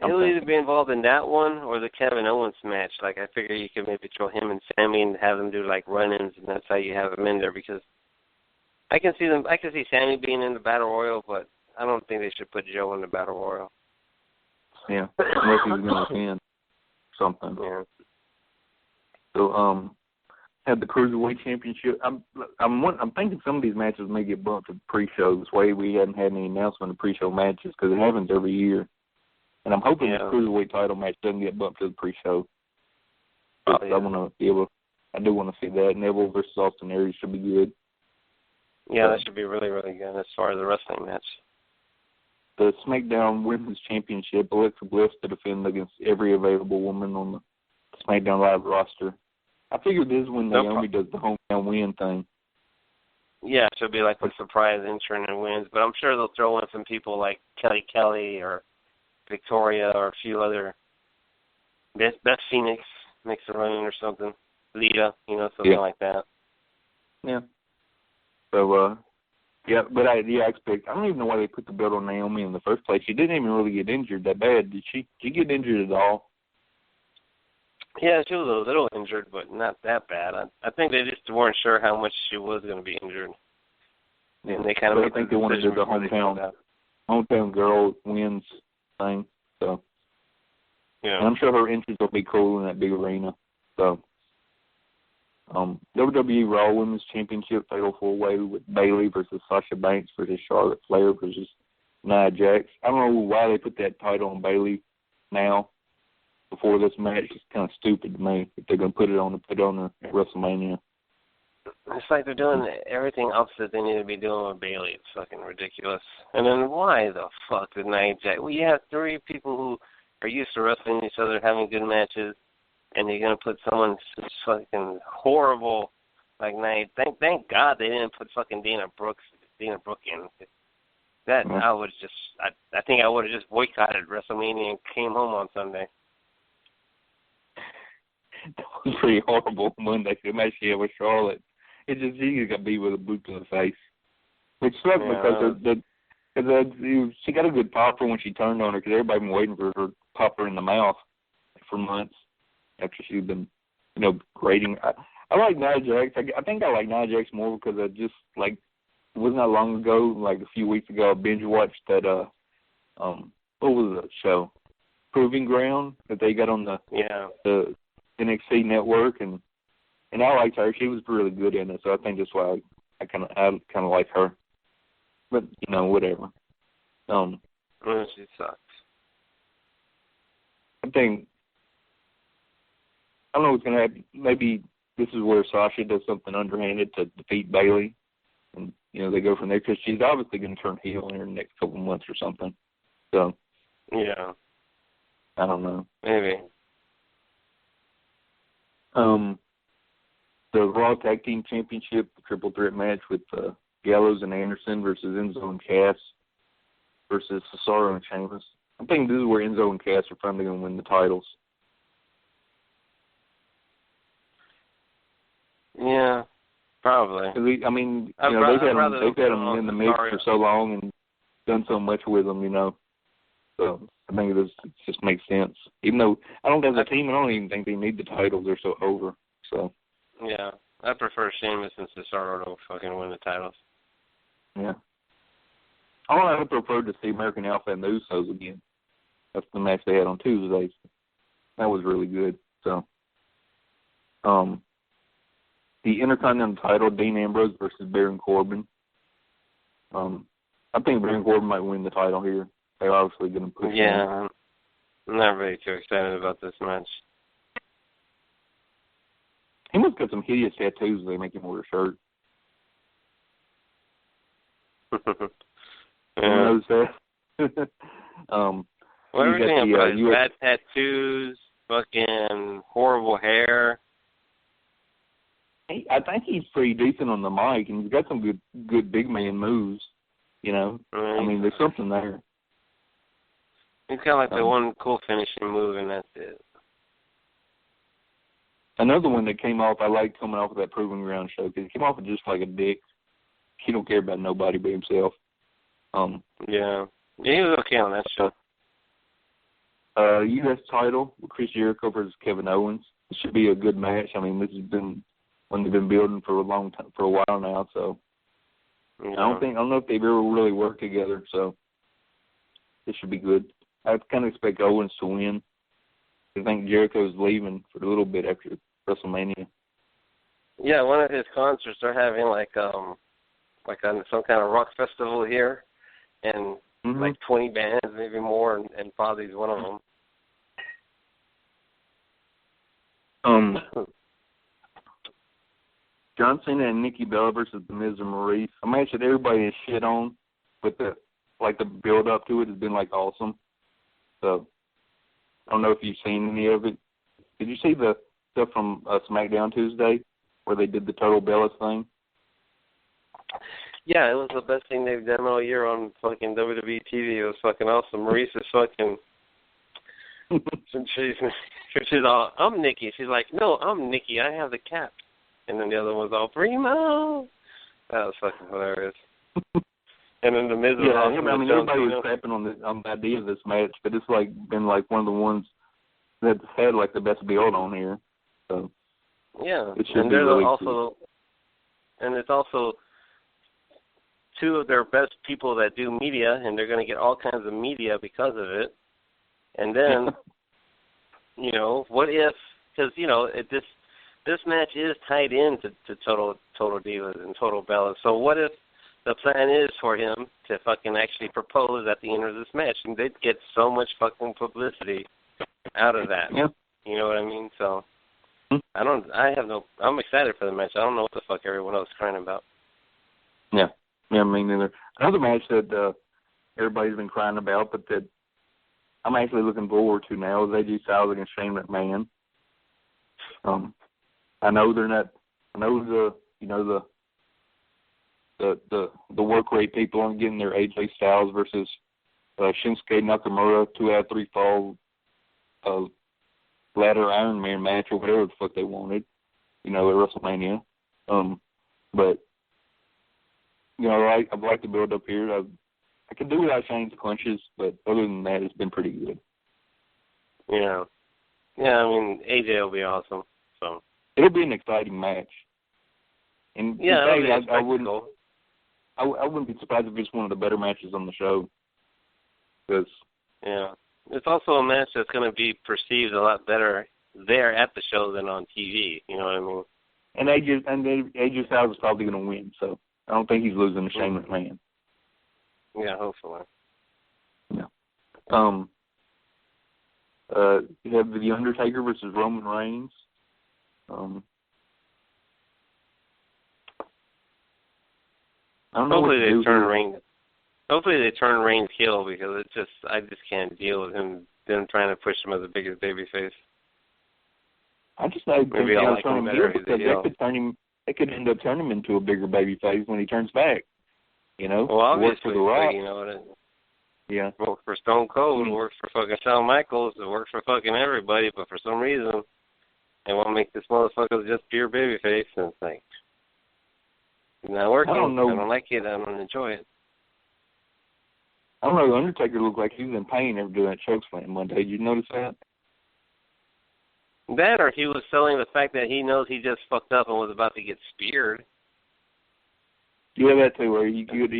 He'll either be involved in that one or the Kevin Owens match. I figure you could maybe throw him and Sammy and have them do run-ins, and that's how you have them in there. Because I can see Sammy being in the Battle Royal, but I don't think they should put Joe in the Battle Royal. Yeah, unless he's going to win something. Yeah. So, had the Cruiserweight Championship. I'm thinking some of these matches may get bumped to the pre-show. This way we hadn't had any announcement of pre-show matches because it happens every year. And I'm hoping the Cruiserweight title match doesn't get bumped to the pre-show. I do want to see that. Neville versus Austin Aries should be good. Yeah, that should be really, really good as far as the wrestling match. The SmackDown Women's Championship, Alexa Bliss to defend against every available woman on the SmackDown Live roster. I figured this is when Naomi does the hometown win thing. Yeah, she'll be a surprise entrant and wins, but I'm sure they'll throw in some people like Kelly or Victoria or a few other. Beth Phoenix makes a run or something. Lita, something like that. Yeah. So, but I expect. I don't even know why they put the belt on Naomi in the first place. She didn't even really get injured that bad, did she? Did she get injured at all? Yeah, she was a little injured, but not that bad. I think they just weren't sure how much she was going to be injured. Yeah, and they kind of. I think they wanted to do the hometown girl wins thing. So, yeah, and I'm sure her entrance will be cool in that big arena. So, WWE Raw Women's Championship Fatal 4-Way with Bayley versus Sasha Banks versus Charlotte Flair versus Nia Jax. I don't know why they put that title on Bayley now before this match. It's kind of stupid to me if they're going to put it on at WrestleMania. It's like they're doing everything opposite they need to be doing with Bayley. It's fucking ridiculous. And then why the fuck did Nia Jax? Well, you have three people who are used to wrestling each other, having good matches, and you're going to put someone fucking horrible like Nia. Thank God they didn't put fucking Dana Brooke in. That I would just, I think I would have just boycotted WrestleMania and came home on Sunday. That was pretty horrible Monday. The match she had with Charlotte. It just, she got beat with a boot to the face. Which sucked because she got a good popper when she turned on her because everybody been waiting for her to pop her in the mouth for months after she'd been, grading. I like Nia Jax. I think I like Nia Jax more because I just, it wasn't that long ago, a few weeks ago, I binge-watched that, what was the show? Proving Ground that they got on the NXT network, and I liked her. She was really good in it, so I think that's why I kind of like her. But whatever. She sucks. I don't know what's gonna happen. Maybe this is where Sasha does something underhanded to defeat Bayley, and they go from there because she's obviously gonna turn heel in the next couple of months or something. So yeah, I don't know. Maybe. The Raw Tag Team Championship, the triple threat match with Gallows and Anderson versus Enzo and Cass versus Cesaro and Sheamus. I think this is where Enzo and Cass are finally going to win the titles. Yeah, probably. They've had them in the mix for so long and done so much with them, So I think it just makes sense. Even though I don't have the team, I don't even think they need the titles. They're so over. So. Yeah, I prefer Sheamus and Cesaro to fucking win the titles. Yeah. I would prefer to see American Alpha and the Usos again. That's the match they had on Tuesdays. That was really good. So. The Intercontinental title, Dean Ambrose versus Baron Corbin. I think Baron Corbin might win the title here. They're obviously going to push him. Yeah, I'm not really too excited about this match. He must got some hideous tattoos they make him wear a shirt. Yeah. You notice that? Well, everything about his bad tattoos, fucking horrible hair. I think he's pretty decent on the mic, and he's got some good big man moves. You know, Right. I mean, there's something there. He's got like the one cool finishing move, and that's it. Another one that came off, I like coming off of that Proving Ground show, because he came off just like a dick. He don't care about nobody but himself. Yeah, he was okay on that show. U.S. title with Chris Jericho versus Kevin Owens. This should be a good match. I mean, this has been one they've been building for a long time, for a while now. So Yeah. I don't know if they've ever really worked together. So this should be good. I kind of expect Owens to win. I think Jericho's leaving for a little bit after WrestleMania. Yeah, one of his concerts are having some kind of rock festival here, and like 20 bands, maybe more, and Fozzy's one of them. John Cena and Nikki Bella versus The Miz and Maurice. A match that everybody has shit on, but the build up to it has been awesome. So I don't know if you've seen any of it. Did you see the stuff from SmackDown Tuesday where they did the Total Bellas thing? Yeah, it was the best thing they've done all year on fucking WWE TV. It was fucking awesome. Maurice is fucking. she's all, I'm Nikki. She's like, no, I'm Nikki. I have the cap. And then the other one's all, Primo. That was fucking hilarious. And then the Miz was awesome. I mean, everybody was crapping on the idea of this match, but it's been one of the ones that's had the best build on here. So yeah, it should and be there's really also, cool. And it's also two of their best people that do media, and they're going to get all kinds of media because of it. And then, what if? Because this match is tied in to Total Divas and Total Bellas. So what if the plan is for him to fucking actually propose at the end of this match, and they'd get so much fucking publicity out of that. Yeah. You know what I mean? So I'm excited for the match. I don't know what the fuck everyone else is crying about. Yeah. Yeah, me neither. Another match that everybody's been crying about, but that I'm actually looking forward to now is AJ Styles against Shane McMahon. I know they're not. I know the work rate people aren't getting their AJ Styles versus Shinsuke Nakamura 2 out of 3 fall ladder Iron Man match or whatever the fuck they wanted, at WrestleMania. But I'd like to build up here. I could do without Shane's clinches, but other than that, it's been pretty good. Yeah. Yeah, I mean, AJ will be awesome. So it'll be an exciting match. And yeah, I wouldn't be surprised if it's one of the better matches on the show. Yeah. It's also a match that's going to be perceived a lot better there at the show than on TV. You know what I mean? And AJ Styles is probably going to win, so I don't think he's losing to Shane McMahon. Yeah, hopefully. Yeah. You have The Undertaker versus Roman Reigns. I don't know Hopefully they turn Reigns heel because I just can't deal with them trying to push him as the biggest babyface. I just know maybe I'll like him better. They could end up turning him into a bigger babyface when he turns back. Well, obviously, works for The Rock. Yeah. It works for Stone Cold. It works for fucking Shawn Michaels. It works for fucking everybody. But for some reason, they want to make this motherfucker just pure babyface, and it's like, it's not working. I don't like it. I don't enjoy it. I don't know. The Undertaker looked like he was in pain after doing that chokeslam Monday. Did you notice that? That, or he was selling the fact that he knows he just fucked up and was about to get speared. Yeah, that too. Where he could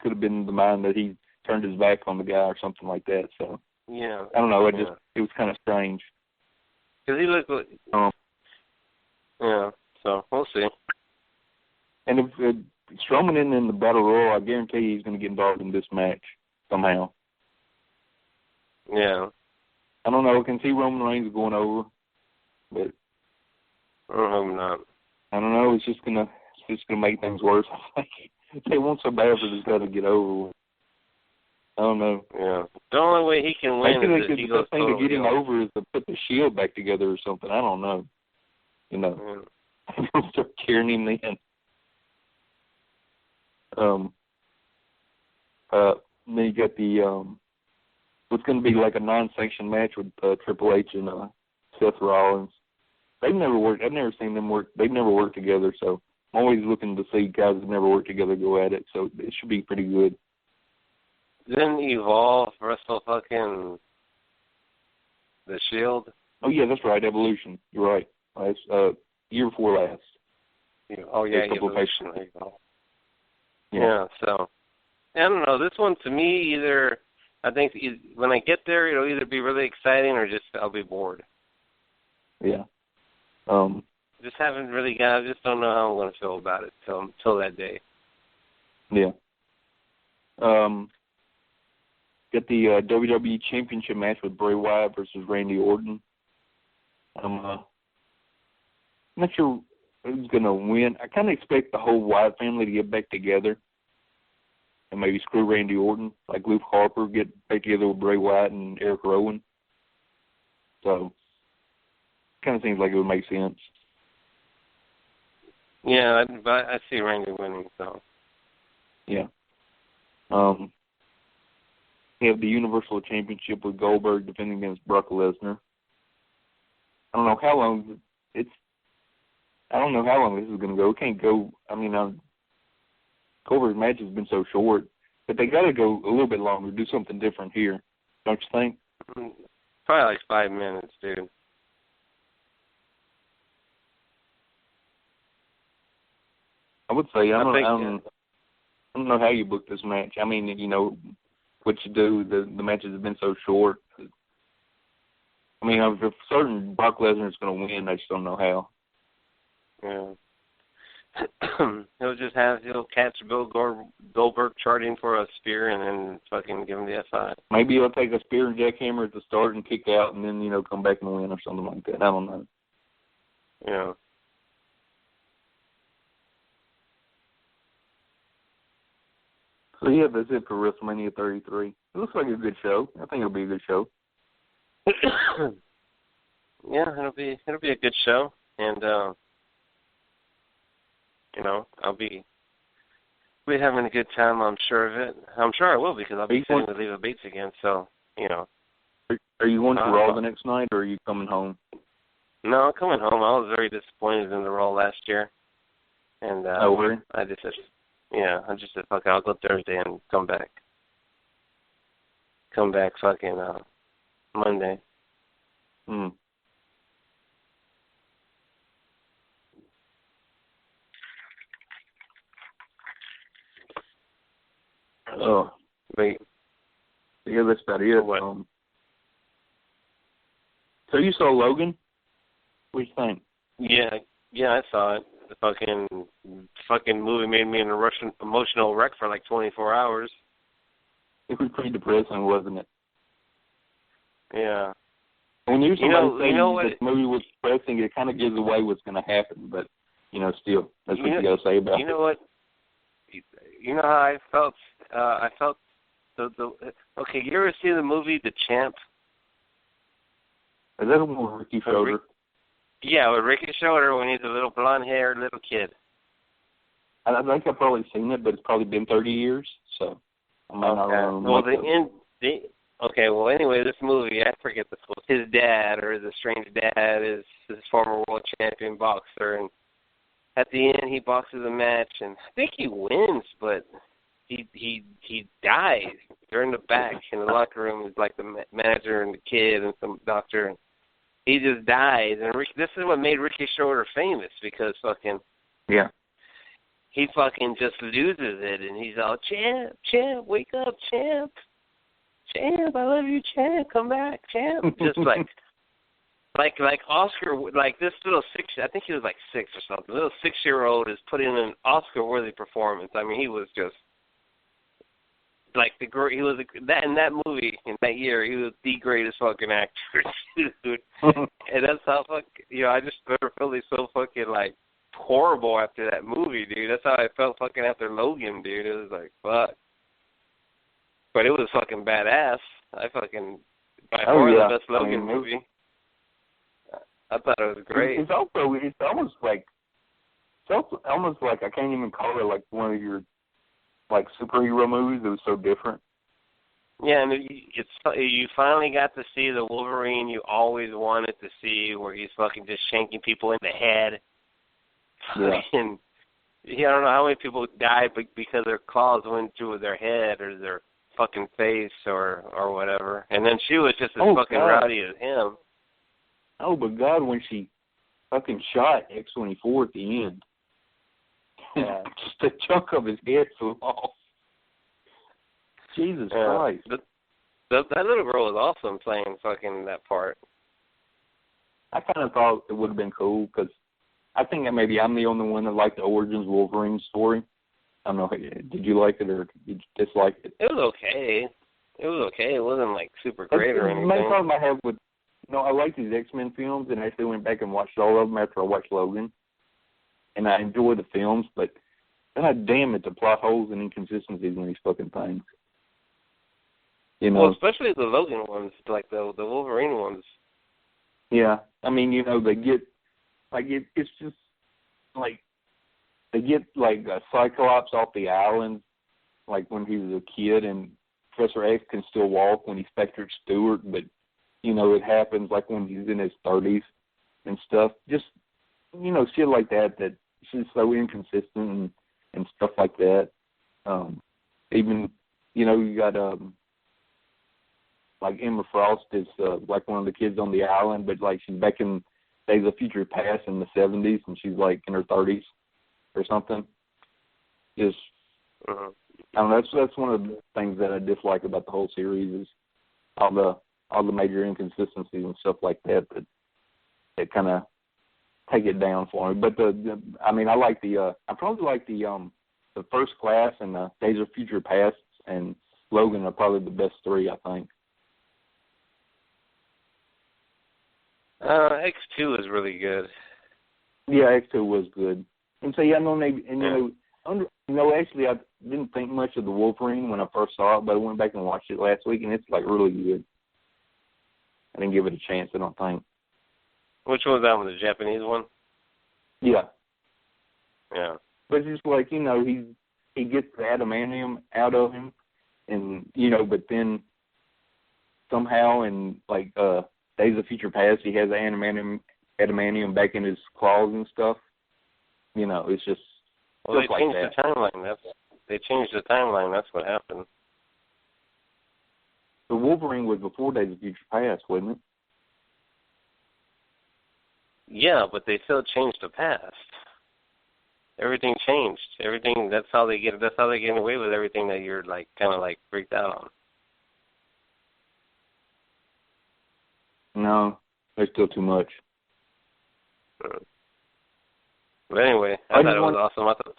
have been the mind that he turned his back on the guy or something like that. So yeah, I don't know. It was kind of strange. Because he looked like Yeah, so we'll see. And if Strowman isn't in the Battle Royal, I guarantee he's going to get involved in this match somehow. Yeah. I don't know. I can see Roman Reigns going over, but I hope not. I don't know. It's just gonna make things worse. They want so bad for this guy to get over. I don't know. Yeah. The only way he can win is if he goes the best thing to get him over is to put the Shield back together or something. I don't know. You know, start cheering him in. Then you got the what's going to be like a non-sanctioned match with Triple H and Seth Rollins. They've never worked. I've never seen them work. They've never worked together. So I'm always looking to see guys that never worked together go at it. So it should be pretty good. Didn't Evolve wrestle fucking the Shield? Oh yeah, that's right. Evolution. You're right. Last year before last. Oh yeah, Evolution. Yeah. So I don't know. This one to me, either I think when I get there, it'll either be really exciting or just I'll be bored. Yeah. Just haven't really got. I just don't know how I'm going to feel about it till that day. Yeah. Got the WWE Championship match with Bray Wyatt versus Randy Orton. I'm not sure who's going to win. I kind of expect the whole Wyatt family to get back together and maybe screw Randy Orton, like Luke Harper, get back together with Bray Wyatt and Eric Rowan. So, kind of seems like it would make sense. Yeah, but I see Randy winning, so. Yeah. We have the Universal Championship with Goldberg defending against Brock Lesnar. I don't know how long this is going to go. It can't go. I mean, Goldberg's match has been so short, but they got to go a little bit longer, do something different here, don't you think? Probably like 5 minutes, dude. I would say I don't know how you book this match. I mean, you know what you do. The matches have been so short. I mean, if certain Brock Lesnar is going to win, I just don't know how. Yeah. He'll catch Bill Goldberg charting for a spear and then fucking give him the FI. Maybe he'll take a spear and jackhammer at the start and kick out and then, come back and win or something like that. I don't know. Yeah. So, yeah, that's it for WrestleMania 33. It looks like a good show. I think it'll be a good show. Yeah, it'll be a good show. And, I'll be having a good time, I'm sure of it. I'm sure I will because I'll be sitting with Leva Bates again, so, Are you going to Raw the next night, or are you coming home? No, I'm coming home. I was very disappointed in the Raw last year. And really? I just said, fuck it, I'll go Thursday and come back. Come back fucking Monday. Oh, wait. Yeah, that's about it. What? So you saw Logan? What do you think? Yeah, I saw it. The fucking movie made me an emotional wreck for like 24 hours. It was pretty depressing, wasn't it? Yeah. When you say this movie was depressing, it kind of gives away what's going to happen, but, still, that's what you got to say about it. You know what? You know how I felt? I felt okay, you ever see the movie The Champ? Is that a one with Ricky Schroeder? Yeah, with Ricky Schroeder when he's a little blonde-haired little kid. I think I've probably seen it, but it's probably been 30 years, so I might not remember. Well, anyway, this movie, I forget his dad or his estranged dad is his former world champion boxer, and at the end he boxes a match, and I think he wins, but he dies. They're in the back in the locker room. It's like the manager and the kid and some doctor, and he just dies. And this is what made Ricky Schroeder famous because he fucking just loses it, and he's all, champ, wake up, champ, I love you, champ, come back, champ. Just like, Like Oscar, like this little I think he was like 6 or something. Little 6-year-old is putting in an Oscar-worthy performance. I mean, he was just like he was in that movie in that year. He was the greatest fucking actor, dude. And that's how I just never felt so fucking like horrible after that movie, dude. That's how I felt fucking after Logan, dude. It was like fuck, but it was fucking badass. I fucking by far the best Logan movie. I thought it was great. It's almost like I can't even call it like one of your like superhero movies. It was so different. Yeah, and you finally got to see the Wolverine you always wanted to see, where he's fucking just shanking people in the head. Yeah. Fucking, I don't know how many people died because their claws went through their head or their fucking face or whatever. And then she was just as fucking rowdy as him. Oh, but God, when she fucking shot X-24 at the end, just a chunk of his head flew off. Jesus Christ. That little girl was awesome playing fucking that part. I kind of thought it would have been cool because I think that maybe I'm the only one that liked the Origins Wolverine story. I don't know. Did you like it or did you dislike it? It was okay. It wasn't like super great or anything. The main problem I have with, I like these X-Men films, and I actually went back and watched all of them after I watched Logan. And I enjoy the films, but God damn it, the plot holes and inconsistencies in these fucking things. Well, especially the Logan ones, like the Wolverine ones. Yeah, I mean, they get like it's just like they get like Cyclops off the island, like when he was a kid, and Professor X can still walk when he's Spectre Stewart, but it happens like when he's in his 30s and stuff. Just shit like that. That it's just so inconsistent and stuff like that. Even you got like Emma Frost is like one of the kids on the island, but like she's back in Days of Future Past in the 70s, and she's like in her 30s or something. Just I don't know. That's one of the things that I dislike about the whole series is all the major inconsistencies and stuff like that kind of take it down for me. But I like I probably like the First Class and the Days of Future Past and Logan are probably the best three, I think. X2 is really good. Yeah, X2 was good. And so actually I didn't think much of the Wolverine when I first saw it, but I went back and watched it last week, and it's like really good. I didn't give it a chance, I don't think. Which one was that one, the Japanese one? Yeah. Yeah. But it's just like, he gets the adamantium out of him, and, but then somehow in, like, Days of Future Past, he has the adamantium back in his claws and stuff. It's just well, stuff they changed like the timeline. They changed the timeline. That's what happened. The Wolverine was before Days of Future Past, wasn't it? Yeah, but they still changed the past. Everything changed. Everything. That's how they get away with everything that you're like kind of like freaked out on. No, there's still too much. But anyway, I thought it was awesome. I thought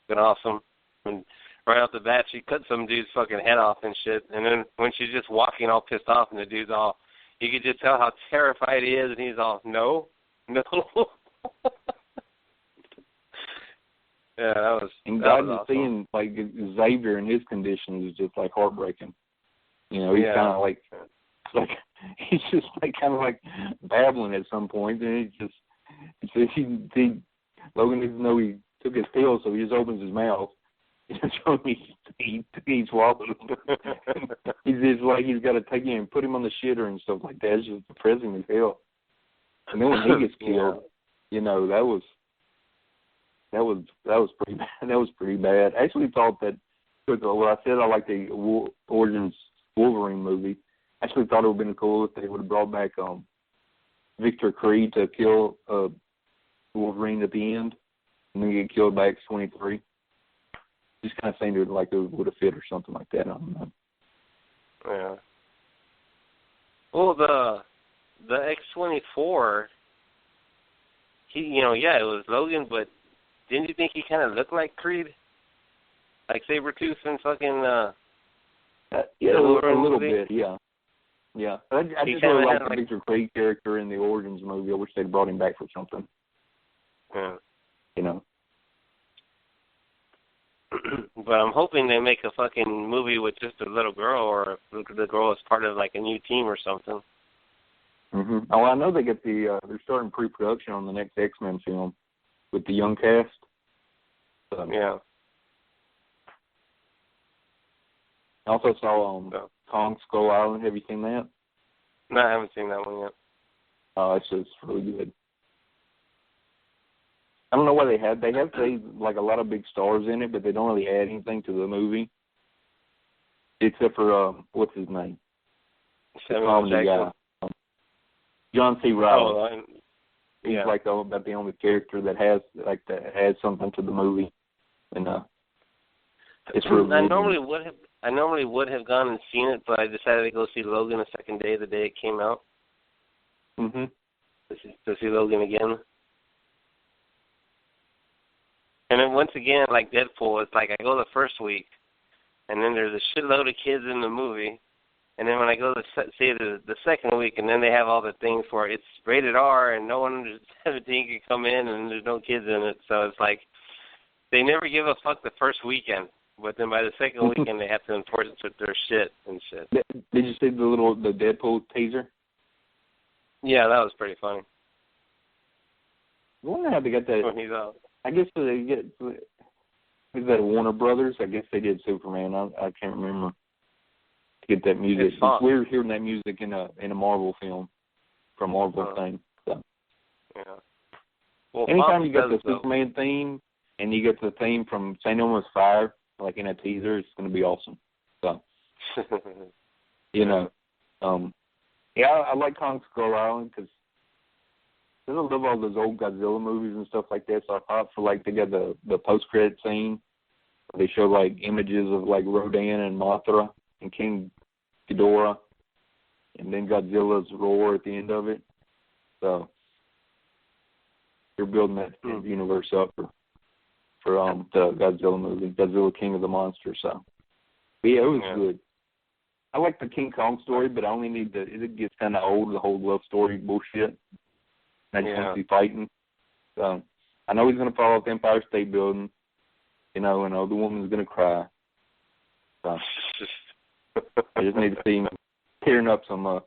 it was awesome. And right off the bat, she cut some dude's fucking head off and shit. And then when she's just walking all pissed off, and the dude's all, you could just tell how terrified he is, and he's all, no. Yeah, that was. And God just awesome. Seeing like Xavier in his condition is just like heartbreaking. He's kind of like he's just like kind of like babbling at some point, and Logan doesn't know he took his pill, so he just opens his mouth. So he swallowed him. He's just like he's got to take him and put him on the shitter and stuff like that. It's just depressing as hell. And then when he gets killed, that was pretty bad. That was pretty bad. I actually thought that when I said I like the Origins Wolverine movie, I actually thought it would have been cool if they would have brought back Victor Creed to kill Wolverine at the end, and then get killed by X-23. Just kind of seemed like it would have fit or something like that. I don't know. Yeah. Well, the X-24, he, it was Logan, but didn't you think he kind of looked like Creed? Like Sabretooth and fucking, yeah, a little bit, yeah. Yeah. I just really like the Victor Creed character in the Origins movie. I wish they'd brought him back for something. Yeah. But I'm hoping they make a fucking movie with just a little girl, or the girl is part of like a new team or something. Mhm. Oh, I know they get they're starting pre-production on the next X-Men film with the young cast. So. Yeah. I also saw Kong Skull Island. Have you seen that? No, I haven't seen that one yet. Oh, it's really good. I don't know why they have like a lot of big stars in it, but they don't really add anything to the movie, except for what's his name? Samuel Jackson. John C. Reilly. Oh, He's like about the only character that has something to the movie, and it's really. I normally would have gone and seen it, but I decided to go see Logan the second day, the day it came out. Mhm. To see Logan again. And then once again, like Deadpool, it's like I go the first week, and then there's a shitload of kids in the movie, and then when I go to see it the second week, and then they have all the things for it's rated R, and no one under 17 can come in, and there's no kids in it, so it's like they never give a fuck the first weekend, but then by the second weekend they have to enforce it with their shit and shit. Did you see the Deadpool teaser? Yeah, that was pretty funny. I wonder how they got that. When he's out. I guess they get. Is that Warner Brothers? I guess they did Superman. I can't remember. To get that music, it's weird hearing that music in a Marvel film, from Marvel thing. So. Yeah. Well, anytime you got the Superman theme and you get the theme from St. Elmo's Fire, like in a teaser, it's going to be awesome. So. Yeah, I like Kong Skull Island because. I love all those old Godzilla movies and stuff like that, so I thought for like they got the post-credit scene where they show like images of like Rodan and Mothra and King Ghidorah and then Godzilla's roar at the end of it. So they're building that universe up for the Godzilla movie, Godzilla King of the Monsters. So but yeah, it was good. I like the King Kong story, but I only need it gets kind of old, the whole love story bullshit. I just want to see fighting. So I know he's going to fall off the Empire State Building, and the woman's going to cry. So I just need to see him tearing up some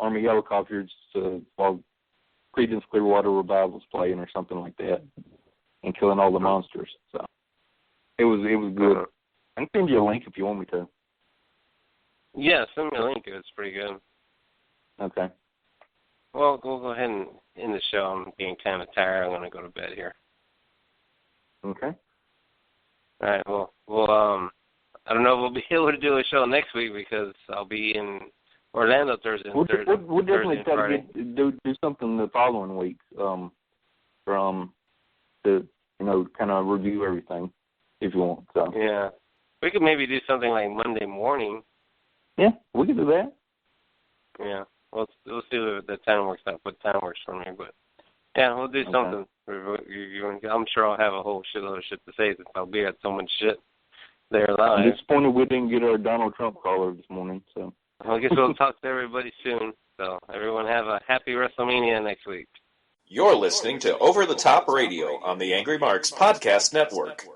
Army helicopters while Creedence Clearwater Revival's playing or something like that, and killing all the monsters. So it was good. I can send you a link if you want me to. Yeah, send me a link. It's pretty good. Okay. Well, we'll go ahead and end the show. I'm being kind of tired. I'm going to go to bed here. Okay. All right. Well, I don't know if we'll be able to do a show next week because I'll be in Orlando Thursday. We'll definitely try to do something the following week. To kind of review everything if you want. So. Yeah. We could maybe do something like Monday morning. Yeah, we can do that. Yeah, we'll see if the time works out. What time works for me, but yeah, we'll do something. I'm sure I'll have a whole shitload of shit to say since I'll be at so much shit there live. I'm disappointed we didn't get our Donald Trump caller this morning. So I guess we'll talk to everybody soon. So everyone have a happy WrestleMania next week. You're listening to Over the Top Radio on the Angry Marks Podcast Network.